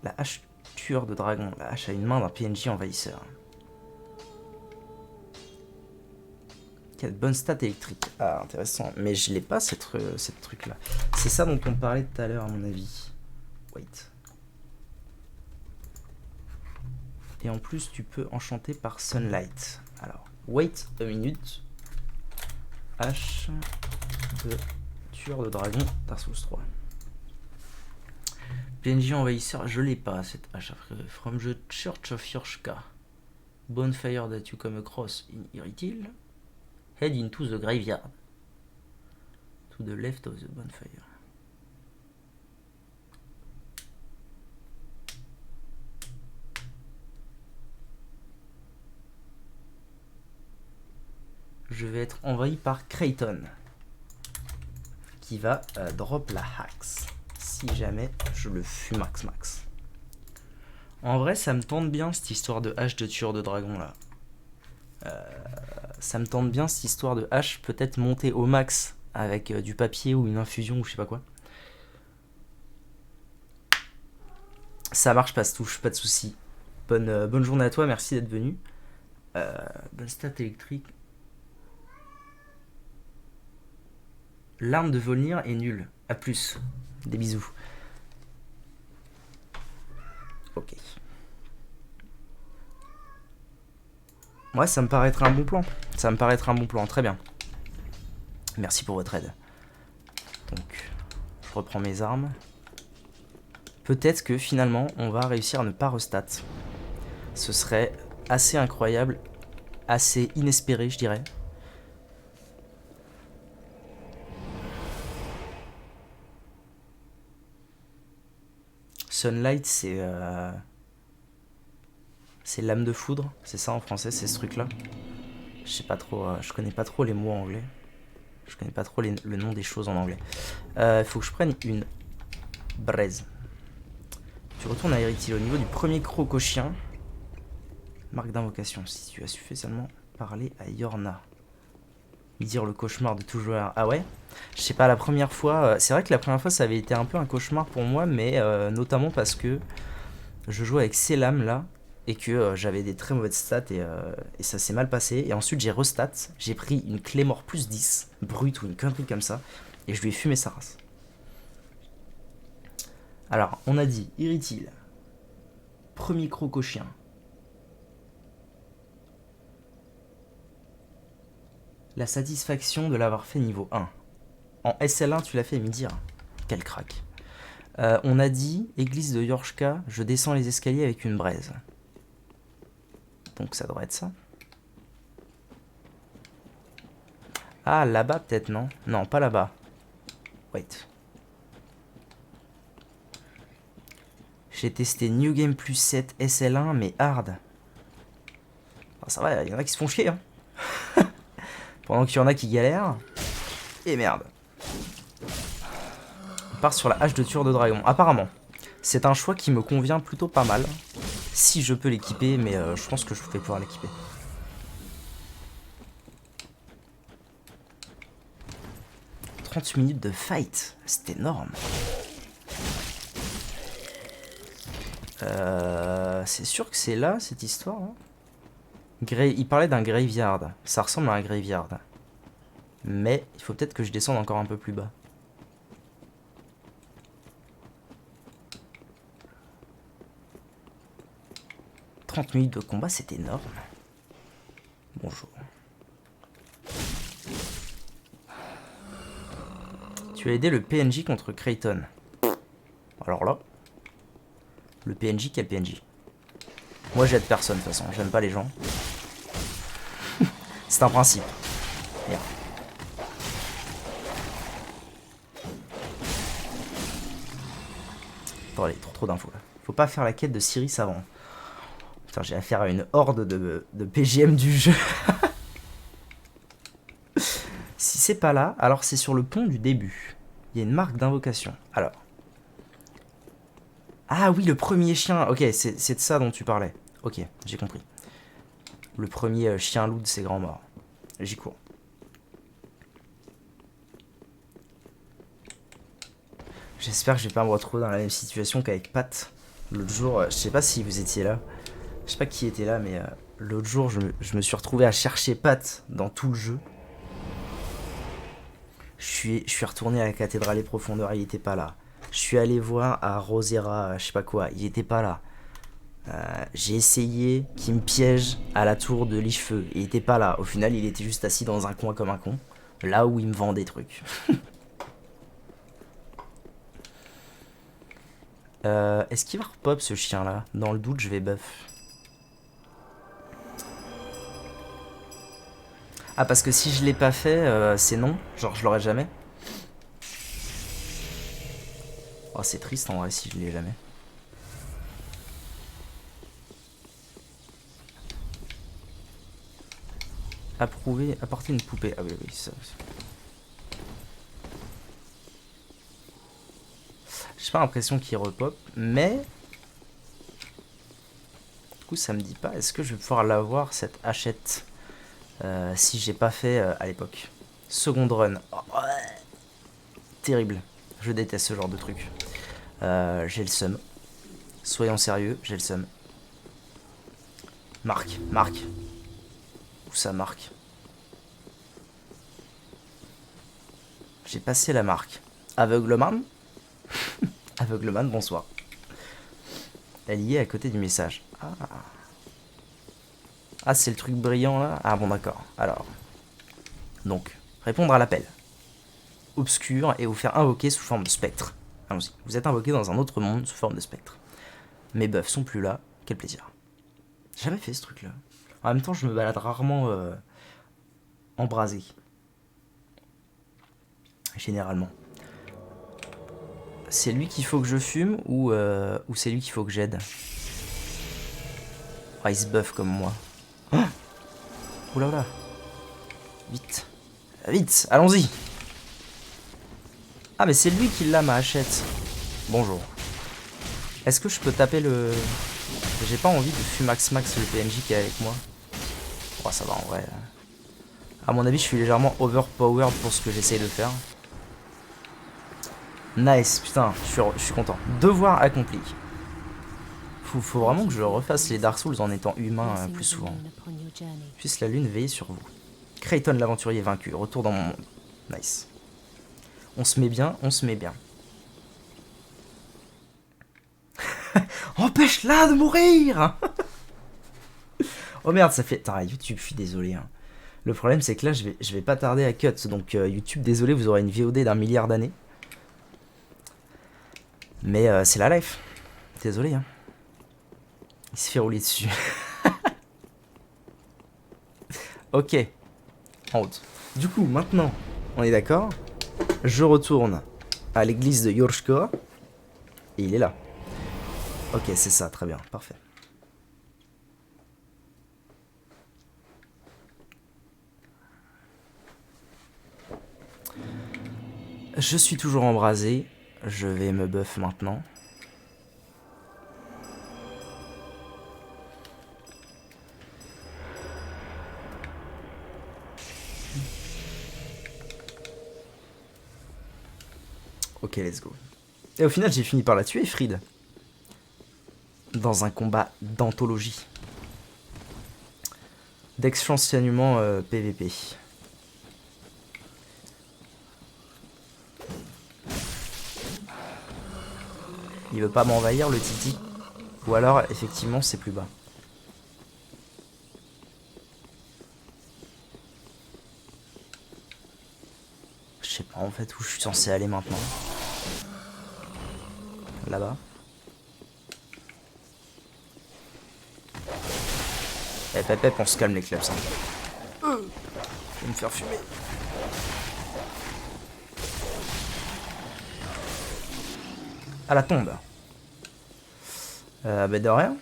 La hache tueur de dragon, la hache à une main d'un PNJ envahisseur. Quelle bonne stat électrique. Ah, intéressant. Mais je l'ai pas, cette truc-là. C'est ça dont on parlait tout à l'heure, à mon avis. Wait. Et en plus, tu peux enchanter par Sunlight. Alors, wait a minute. Hache de tueur de dragon, Dark Souls 3. PNJ envahisseur, je l'ai pas cette hache. From the Church of Yorshka. Bonfire that you come across in Irithil. Head into the graveyard. To the left of the bonfire. Je vais être envahi par Creighton. Qui va drop la Axe. Si jamais je le fume max. En vrai, ça me tente bien cette histoire de hache de tueur de dragon là. Ça me tente bien cette histoire de hache, peut-être monter au max avec du papier ou une infusion ou je sais pas quoi. Ça marche, passe touche, pas de soucis. Bonne journée à toi, merci d'être venu. Bonne stat électrique. L'arme de Volnir est nulle. A plus. Des bisous. Ok. Ouais, ça me paraît être un bon plan. Ça me paraît être un bon plan, très bien. Merci pour votre aide. Donc, je reprends mes armes. Peut-être que finalement, on va réussir à ne pas restat. Ce serait assez incroyable, assez inespéré, je dirais. Sunlight, c'est l'âme de foudre, c'est ça en français, c'est ce truc-là. Je sais pas trop, je connais pas trop les mots en anglais. Je connais pas trop le nom des choses en anglais. Faut que je prenne une braise. Tu retournes à Irithil au niveau du premier croco-chien. Marque d'invocation, si tu as suffisamment parlé à Yorna. Lui dire le cauchemar de tout joueur. Ah ouais? Je sais pas, la première fois... c'est vrai que la première fois, ça avait été un peu un cauchemar pour moi, mais notamment parce que je jouais avec ces lames là, et que j'avais des très mauvaises stats, et ça s'est mal passé. Et ensuite, j'ai restat, j'ai pris une Claymore plus 10, brute ou une connerie comme ça, et je lui ai fumé sa race. Alors, on a dit Irithil, premier croco-chien. La satisfaction de l'avoir fait niveau 1. En SL1, tu l'as fait, Midir. Quel crack. On a dit, église de Yorshka, je descends les escaliers avec une braise. Donc ça devrait être ça. Ah, là-bas peut-être, non? Non, pas là-bas. Wait. J'ai testé New Game plus 7 SL1, mais hard. Ah, ça va, il y en a qui se font chier, hein. Pendant qu'il y en a qui galèrent. Et merde. On part sur la hache de tueur de dragon. Apparemment, c'est un choix qui me convient plutôt pas mal. Si je peux l'équiper, mais je pense que je vais pouvoir l'équiper. « 30 minutes de fight, c'est énorme. C'est sûr que c'est là, cette histoire. Hein. Il parlait d'un graveyard. Ça ressemble à un graveyard. Mais il faut peut-être que je descende encore un peu plus bas. « 30 minutes de combat, c'est énorme. Bonjour. Tu as aidé le PNJ contre Creighton. Alors là, le PNJ, quel PNJ? Moi, j'aide personne, de toute façon. J'aime pas les gens. C'est un principe. Merde. Attendez, trop d'infos là. Faut pas faire la quête de Cyrus avant. Putain, j'ai affaire à une horde de PGM du jeu. Si c'est pas là, alors c'est sur le pont du début. Il y a une marque d'invocation. Alors. Ah oui, le premier chien. Ok, c'est de ça dont tu parlais. Ok, j'ai compris. Le premier chien loup de ses grands morts. J'y cours. J'espère que je vais pas me retrouver dans la même situation qu'avec Pat. L'autre jour, je sais pas si vous étiez là. Je sais pas qui était là, mais l'autre jour, je me suis retrouvé à chercher Pat dans tout le jeu. Je suis retourné à la cathédrale des profondeurs, il était pas là. Je suis allé voir à Rosera, je sais pas quoi, il était pas là. J'ai essayé qu'il me piège à la tour de l'Ichefeu, il était pas là. Au final, il était juste assis dans un coin comme un con, là où il me vend des trucs. Est-ce qu'il va repop ce chien là? Dans le doute, je vais buff. Ah, parce que si je l'ai pas fait, c'est non. Genre, je l'aurai jamais. Oh, c'est triste en vrai si je l'ai jamais. Approuver, apporter une poupée. Ah oui, oui, ça. J'ai pas l'impression qu'il repop, mais... Du coup, ça me dit pas. Est-ce que je vais pouvoir l'avoir, cette hachette, si j'ai pas fait à l'époque. Second run. Oh, ouais. Terrible. Je déteste ce genre de truc. J'ai le seum. Soyons sérieux, j'ai le seum. Marque. Où ça marque? J'ai passé la marque. Aveugleman. Aveugleman, bonsoir. Elle y est à côté du message. Ah, c'est le truc brillant là? Ah bon, d'accord. Alors. Donc, répondre à l'appel. Obscur et vous faire invoquer sous forme de spectre. Allons-y. Vous êtes invoqué dans un autre monde sous forme de spectre. Mes buffs sont plus là. Quel plaisir. J'ai jamais fait ce truc là. En même temps, je me balade rarement embrasé. Généralement. C'est lui qu'il faut que je fume ou c'est lui qu'il faut que j'aide? Ah, il se buff comme moi. Oh, oula oula. Vite. Vite, allons-y. Ah, mais c'est lui qui l'a, ma hachette. Bonjour. Est-ce que je peux taper le... J'ai pas envie de fumax max le PNJ qui est avec moi. Oh, ça va en vrai. À mon avis, je suis légèrement overpowered pour ce que j'essaye de faire. Nice, putain, je suis content. Devoir accompli. Faut vraiment que je refasse les Dark Souls en étant humain plus souvent. Puisse la lune veiller sur vous. Creighton l'aventurier vaincu, retour dans mon monde. Nice. On se met bien, on se met bien. Empêche-la de mourir. Oh merde, ça fait... Putain, YouTube, je suis désolé. Hein. Le problème, c'est que là, je vais pas tarder à cut. Donc YouTube, désolé, vous aurez une VOD d'un milliard d'années. Mais c'est la life. Désolé. Hein. Il se fait rouler dessus. Ok. En route. Du coup, maintenant, on est d'accord. Je retourne à l'église de Yorshko. Et il est là. Ok, c'est ça, très bien, parfait. Je suis toujours embrasé. Je vais me buff maintenant. Ok, let's go. Et au final, j'ai fini par la tuer, Fried. Dans un combat d'anthologie. D'extensionnement PVP. Il veut pas m'envahir, le Titi. Ou alors, effectivement, c'est plus bas. Je sais pas en fait où je suis censé aller maintenant. Là-bas. Eh pep, on se calme les clubs. Hein. Je vais me faire fumer. À la tombe. Bah de rien.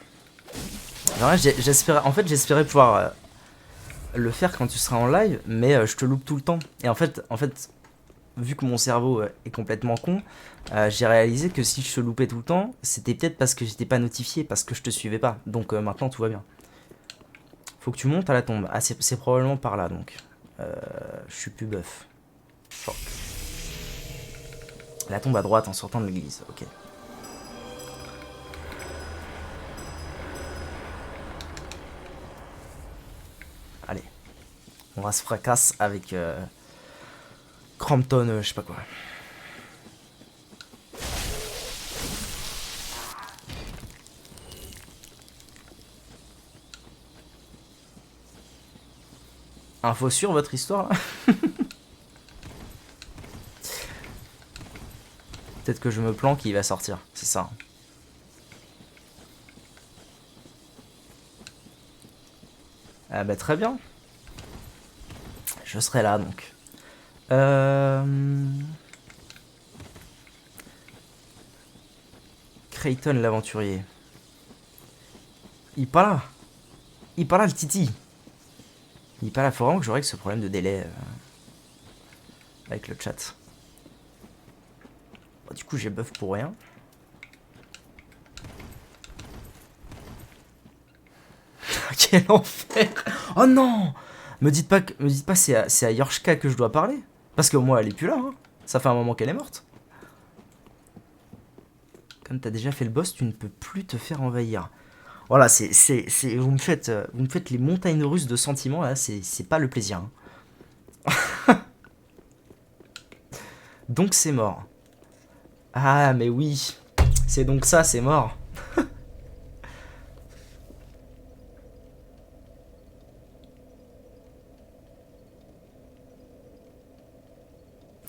Alors là, j'espérais pouvoir le faire quand tu seras en live, mais je te loupe tout le temps. Et en fait, vu que mon cerveau est complètement con, j'ai réalisé que si je te loupais tout le temps, c'était peut-être parce que j'étais pas notifié, parce que je te suivais pas. Donc maintenant tout va bien. Faut que tu montes à la tombe. Ah, c'est probablement par là donc. Je suis plus bœuf. Fuck. La tombe à droite en sortant de l'église, ok. Allez. On va se fracasser avec Crampton, je sais pas quoi. Info sur votre histoire là. Peut-être que je me planque et il va sortir, c'est ça. Ah bah très bien. Je serai là donc. Creighton l'aventurier. Il est pas là. Il est pas là le Titi. Il est pas là. Faut vraiment que je règle ce problème de délai avec le chat. Bon, du coup j'ai buff pour rien. Quel enfer. Oh non. Me dites pas c'est à Yorshka que je dois parler. Parce que moi elle est plus là. Hein. Ça fait un moment qu'elle est morte. Comme t'as déjà fait le boss, tu ne peux plus te faire envahir. Voilà, vous me faites les montagnes russes de sentiments là, c'est pas le plaisir. Hein. Donc c'est mort. Ah mais oui, c'est donc ça, c'est mort.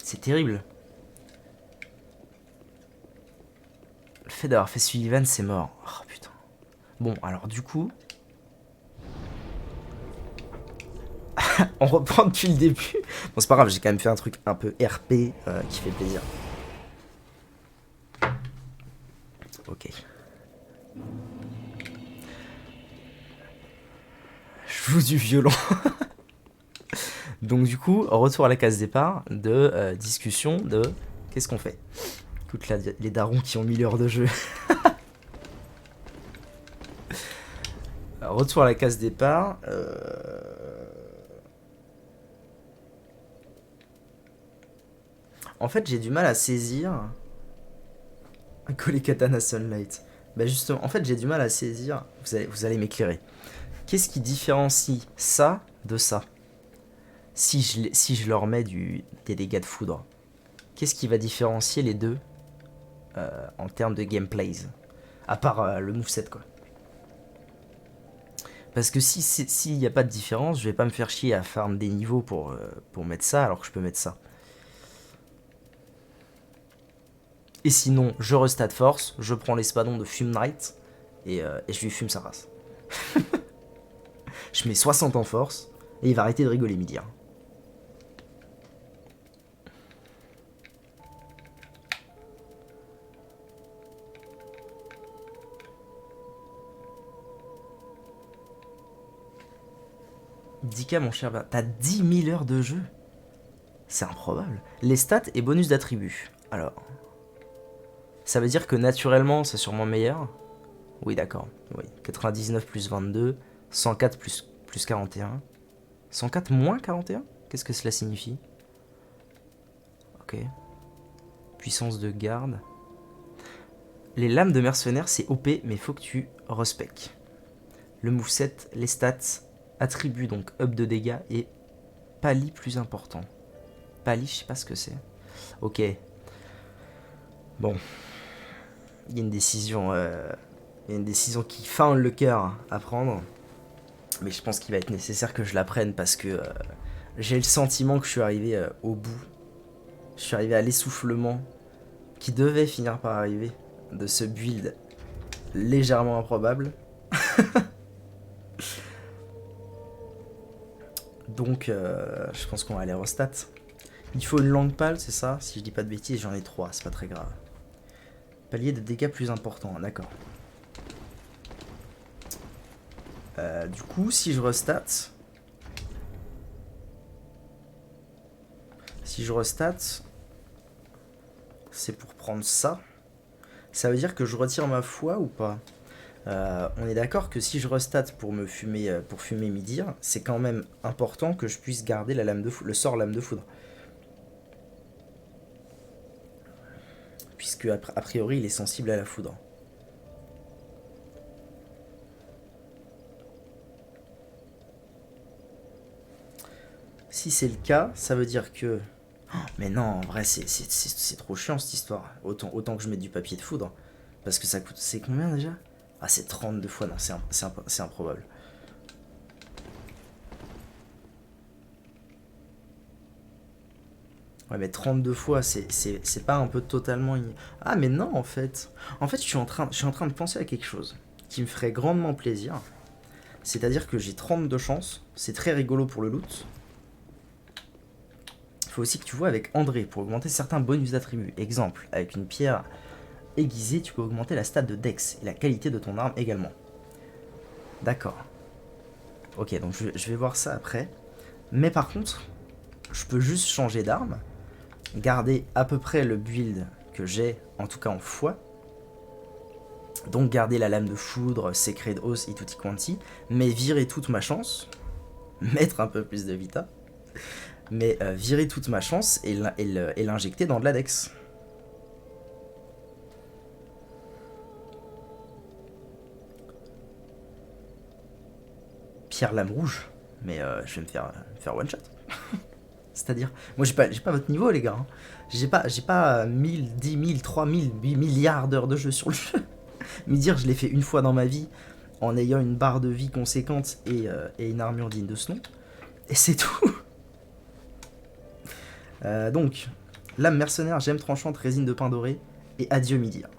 C'est terrible. Le fait d'avoir fait Sullivan, c'est mort. Oh putain. Bon, alors du coup... on reprend depuis le début. Bon, c'est pas grave, j'ai quand même fait un truc un peu RP qui fait plaisir. Ok. Je joue du violon. Donc du coup, retour à la case départ de discussion de... Qu'est-ce qu'on fait? Écoute, là, les darons qui ont 1000 heures de jeu. Retour à la case départ. En fait, j'ai du mal à saisir... Coller Katana Sunlight. Bah justement, en fait, j'ai du mal à saisir... Vous allez m'éclairer. Qu'est-ce qui différencie ça de ça? Si je leur mets des dégâts de foudre, qu'est-ce qui va différencier les deux en termes de gameplays? À part le moveset, quoi. Parce que s'il n'y a pas de différence, je vais pas me faire chier à farm des niveaux pour mettre ça, alors que je peux mettre ça. Et sinon, je restat force, je prends l'espadon de Fume Knight, et je lui fume sa race. Je mets 60 en force, et il va arrêter de rigoler, me dire. Dika, mon cher, t'as 10 000 heures de jeu. C'est improbable. Les stats et bonus d'attributs. Alors, ça veut dire que naturellement, c'est sûrement meilleur. Oui, d'accord. Oui. 99 plus 22, 104 plus 41. 104 moins 41? Qu'est-ce que cela signifie? Ok. Puissance de garde. Les lames de mercenaires, c'est OP, mais faut que tu respectes. Le moveset, les stats, attributs, donc up de dégâts, et pali plus important. Pali, je sais pas ce que c'est. Ok. Bon. Il y a une décision... Il y a une décision qui fend le cœur à prendre. Mais je pense qu'il va être nécessaire que je la prenne parce que j'ai le sentiment que je suis arrivé au bout. Je suis arrivé à l'essoufflement qui devait finir par arriver de ce build légèrement improbable. Donc je pense qu'on va aller au stats. Il faut une langue pâle, c'est ça? Si je dis pas de bêtises, j'en ai 3, c'est pas très grave. Palier de dégâts plus important, d'accord. Du coup, si je restat... c'est pour prendre ça. Ça veut dire que je retire ma foi ou pas? On est d'accord que si je restat pour fumer Midir, c'est quand même important que je puisse garder la lame de le sort lame de foudre. Puisque a priori il est sensible à la foudre. Si c'est le cas, ça veut dire que... Oh, mais non, en vrai c'est trop chiant cette histoire. Autant que je mette du papier de foudre. Parce que ça coûte... C'est combien déjà? Ah, c'est 32 fois, non, c'est improbable. Ouais, mais 32 fois, c'est pas un peu totalement... Ah, mais non, en fait. En fait, je suis en train de penser à quelque chose qui me ferait grandement plaisir. C'est-à-dire que j'ai 32 chances. C'est très rigolo pour le loot. Il faut aussi que tu vois avec André, pour augmenter certains bonus d'attributs. Exemple, avec une pierre aiguisée, tu peux augmenter la stat de Dex et la qualité de ton arme également. D'accord. Ok, donc je vais voir ça après. Mais par contre, je peux juste changer d'arme, garder à peu près le build que j'ai, en tout cas en foi. Donc garder la lame de foudre, Sacred Oath et tutti quanti, mais virer toute ma chance, mettre un peu plus de vita, mais virer toute ma chance et l'injecter dans de la Dex. Pierre lame rouge, mais je vais me faire one shot. C'est-à-dire, moi j'ai pas votre niveau les gars, hein. J'ai pas 1000, 10 000, 3000, 8 milliards d'heures de jeu sur le jeu. Midir, je l'ai fait une fois dans ma vie, en ayant une barre de vie conséquente et une armure digne de ce nom. Et c'est tout. Donc, lame mercenaire, gemme tranchante, résine de pain doré, et adieu Midir.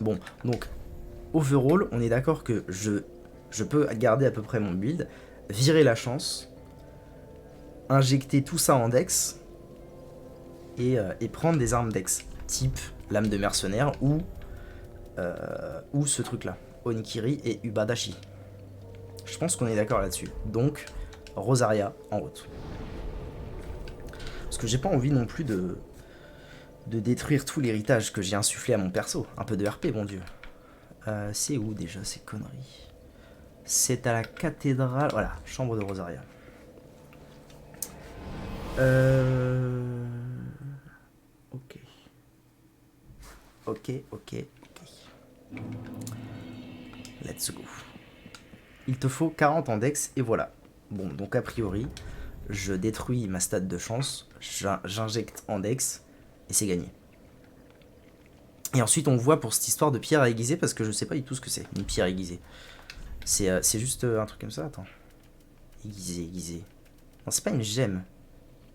Bon, donc, overall, on est d'accord que je peux garder à peu près mon build, virer la chance, injecter tout ça en Dex, et prendre des armes Dex, type lame de mercenaire ou ce truc-là, Onikiri et Ubadashi. Je pense qu'on est d'accord là-dessus. Donc, Rosaria en route. Parce que j'ai pas envie non plus de détruire tout l'héritage que j'ai insufflé à mon perso. Un peu de RP, bon Dieu. C'est où déjà ces conneries? C'est à la cathédrale... Voilà, chambre de Rosaria. Ok. Ok. Let's go. Il te faut 40 en dex et voilà. Bon, donc a priori, je détruis ma stat de chance, j'injecte en dex et c'est gagné. Et ensuite on voit pour cette histoire de pierre aiguisée, parce que je sais pas du tout ce que c'est, une pierre aiguisée. C'est juste un truc comme ça, attends. Aiguisée. Non, c'est pas une gemme.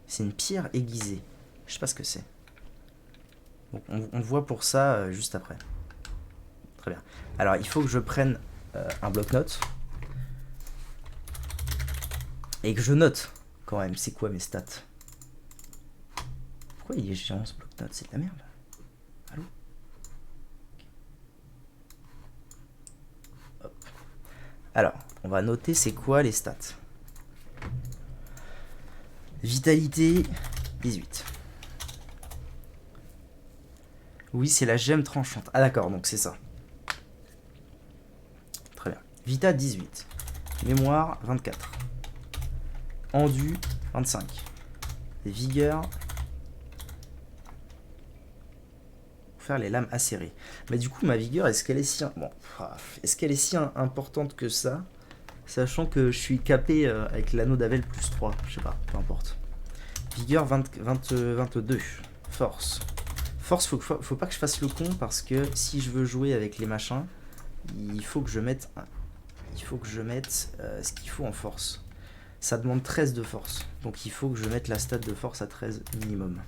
C'est une pierre aiguisée. Je sais pas ce que c'est. Donc on voit pour ça juste après. Très bien. Alors il faut que je prenne un bloc-notes. Et que je note quand même, c'est quoi mes stats? Pourquoi il est géant ce bloc-notes? C'est de la merde. Allô? Hop. Alors, on va noter c'est quoi les stats. Vitalité, 18. Oui, c'est la gemme tranchante. Ah d'accord, donc c'est ça. Très bien. Vita, 18. Mémoire, 24. Endu, 25. Vigueur. Pour faire les lames acérées. Mais du coup, ma vigueur, est-ce qu'elle est si... Bon, est-ce qu'elle est si importante que ça? Sachant que je suis capé avec l'anneau d'Avel plus 3. Je sais pas, peu importe. Vigueur, 22. Force. Force, faut pas que je fasse le con, parce que si je veux jouer avec les machins, il faut que je mette... ce qu'il faut en force. Ça demande 13 de force. Donc il faut que je mette la stat de force à 13 minimum.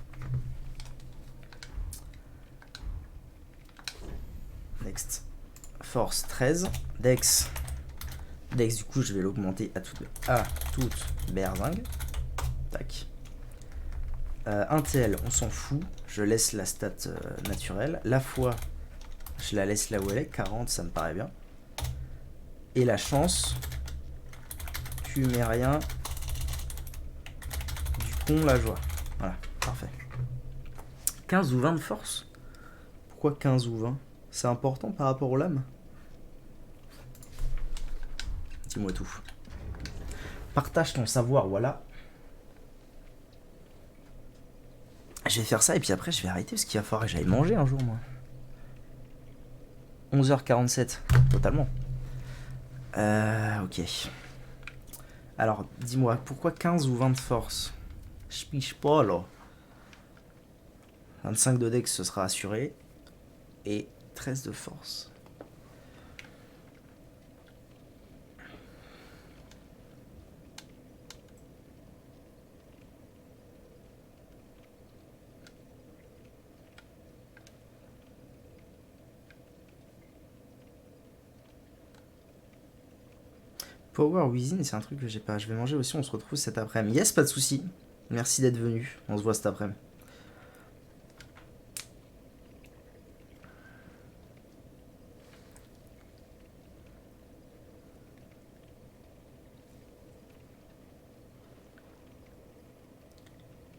Next. Force 13. Dex. Dex, du coup, je vais l'augmenter à toute berzingue. Tac. Intel, on s'en fout. Je laisse la stat naturelle. La foi, je la laisse là où elle est. 40, ça me paraît bien. Et la chance, tu mets rien. Du con, la joie. Voilà, parfait. 15 ou 20 de force? Pourquoi 15 ou 20? C'est important par rapport aux lames? Dis-moi tout. Partage ton savoir, voilà. Je vais faire ça et puis après je vais arrêter parce qu'il va falloir que j'aille manger un jour, moi. 11h47, totalement. Ok. Alors, dis-moi, pourquoi 15 ou 20 de force? Je piche pas, là. 25 de dex, ce sera assuré. Et 13 de force. Power Within, c'est un truc que j'ai pas. Je vais manger aussi, on se retrouve cet après-midi. Yes, pas de soucis. Merci d'être venu. On se voit cet après-midi.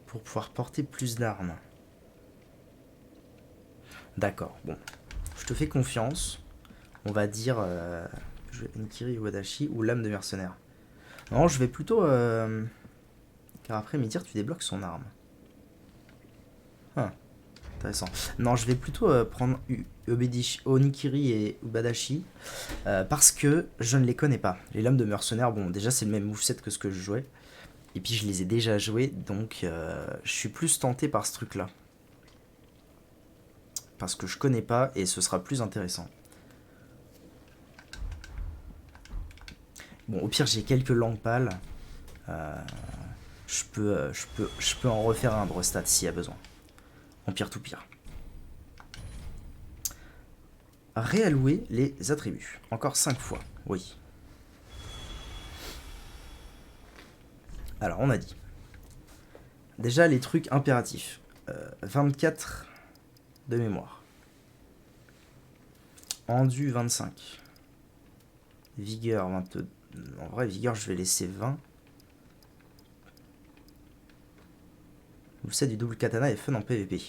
Pour pouvoir porter plus d'armes. D'accord, bon. Je te fais confiance. On va dire Nikiri Wadashi ou Lame de Mercenaire. Non, je vais plutôt... car après Mitir, tu débloques son arme. Ah, intéressant. Non, je vais plutôt prendre Onikiri et Ubadashi. Parce que je ne les connais pas. Les Lames de Mercenaire, bon, déjà c'est le même moveset que ce que je jouais. Et puis je les ai déjà joués, donc je suis plus tenté par ce truc-là. Parce que je connais pas et ce sera plus intéressant. Bon, au pire, j'ai quelques langues pâles. Je peux en refaire un Brostat s'il y a besoin. En pire tout pire. Réallouer les attributs. Encore 5 fois, oui. Alors, on a dit. Déjà, les trucs impératifs. 24 de mémoire. Endu 25. Vigueur 22. En vrai, vigueur, je vais laisser 20. Vous savez, du double katana est fun en PvP.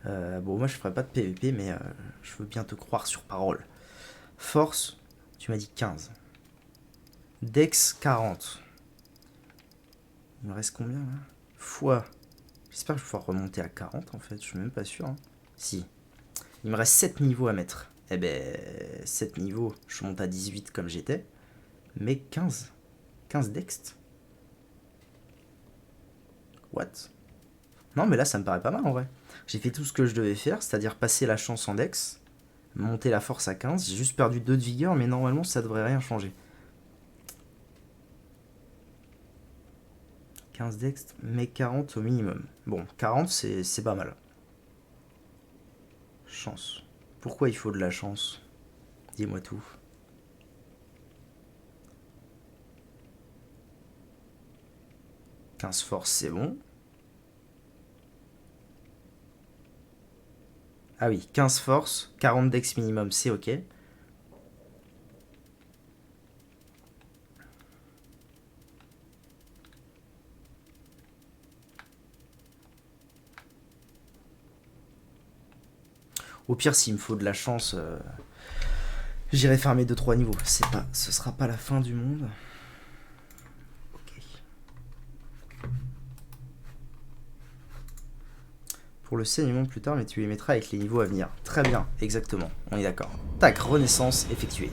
Bon, moi, je ferai pas de PvP, mais je veux bien te croire sur parole. Force, tu m'as dit 15. Dex, 40. Il me reste combien, là? Fois. J'espère que je vais pouvoir remonter à 40, en fait. Je suis même pas sûr. Hein. Si. Il me reste 7 niveaux à mettre. Eh ben, 7 niveaux, je monte à 18 comme j'étais. Mais 15. 15 dex. What? Non, mais là, ça me paraît pas mal, en vrai. J'ai fait tout ce que je devais faire, c'est-à-dire passer la chance en dex, monter la force à 15. J'ai juste perdu 2 de vigueur, mais normalement, ça devrait rien changer. 15 dex, mais 40 au minimum. Bon, 40, c'est pas mal. Chance. Pourquoi il faut de la chance? Dis-moi tout. « 15 force, c'est bon. Ah oui, 15 force, 40 dex minimum, c'est ok. Au pire, s'il me faut de la chance, j'irai farmer 2-3 niveaux. Ce sera pas la fin du monde. Ok. Pour le saignement plus tard, mais tu les mettras avec les niveaux à venir. Très bien, exactement, on est d'accord. Tac, renaissance effectuée.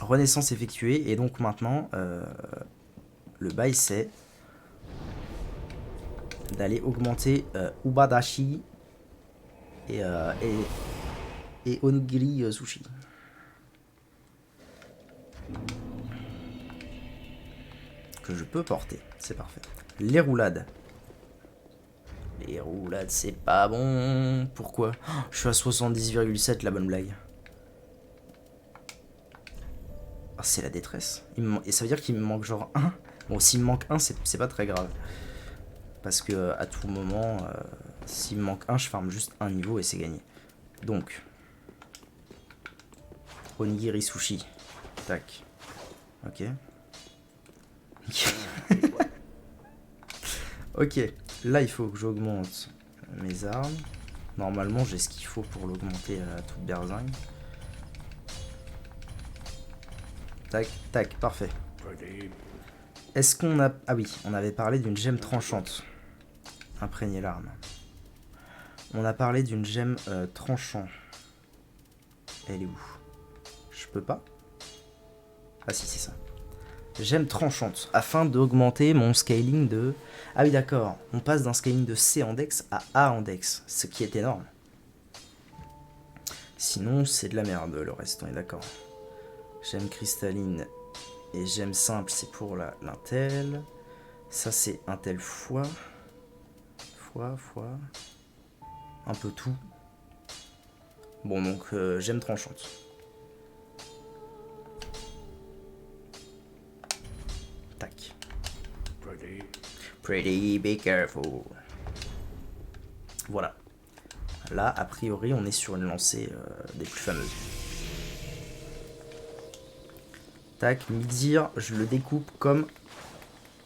Renaissance effectuée, et donc maintenant, le bail c'est d'aller augmenter Ubadashi et Onigiri Sushi. Que je peux porter, c'est parfait. Les roulades. Les roulades, c'est pas bon. Pourquoi? Je suis à 70,7, la bonne blague. Ah, c'est la détresse. Et ça veut dire qu'il me manque genre 1. Bon, s'il me manque 1, c'est pas très grave. Parce que à tout moment, s'il me manque 1, je farme juste un niveau et c'est gagné. Donc, Onigiri sushi. Tac. Ok. Ok. Là, il faut que j'augmente mes armes. Normalement, j'ai ce qu'il faut pour l'augmenter à toute berzingue. Tac, tac, parfait. Est-ce qu'on a... Ah oui, on avait parlé d'une gemme tranchante. Imprégner l'arme. On a parlé d'une gemme tranchant. Elle est où? Je peux pas? Ah si, c'est ça. Gemme tranchante. Afin d'augmenter mon scaling de... Ah oui, d'accord. On passe d'un scaling de C en dex à A en dex. Ce qui est énorme. Sinon, c'est de la merde le reste, on est d'accord. Gemme cristalline et gemme simple, c'est pour l'intel. Ça, c'est intel fois. Un peu tout. Bon, donc, gemme tranchante. Tac. Pretty, be careful. Voilà. Là, a priori, on est sur une lancée des plus fameuses. Tac, Mixir, je le découpe comme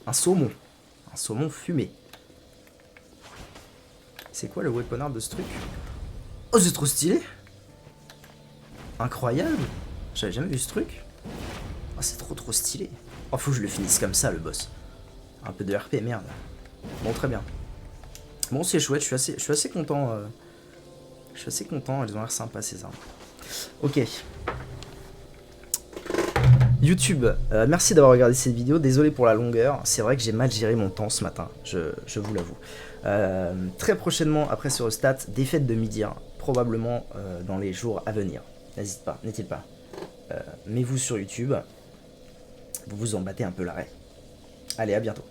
un saumon. Un saumon fumé. C'est quoi le weapon art de ce truc? Oh, c'est trop stylé! Incroyable! J'avais jamais vu ce truc. Oh, c'est trop stylé. Oh, faut que je le finisse comme ça, le boss. Un peu de RP, merde. Bon, très bien. Bon, c'est chouette, je suis assez content. Je suis assez content, elles ont l'air sympas, ces armes. Ok. YouTube, merci d'avoir regardé cette vidéo, désolé pour la longueur, c'est vrai que j'ai mal géré mon temps ce matin, je vous l'avoue. Très prochainement, après ce restat, des fêtes de Midir, probablement dans les jours à venir. N'hésitez pas. Mets-vous sur YouTube, vous vous en battez un peu l'arrêt. Allez, à bientôt.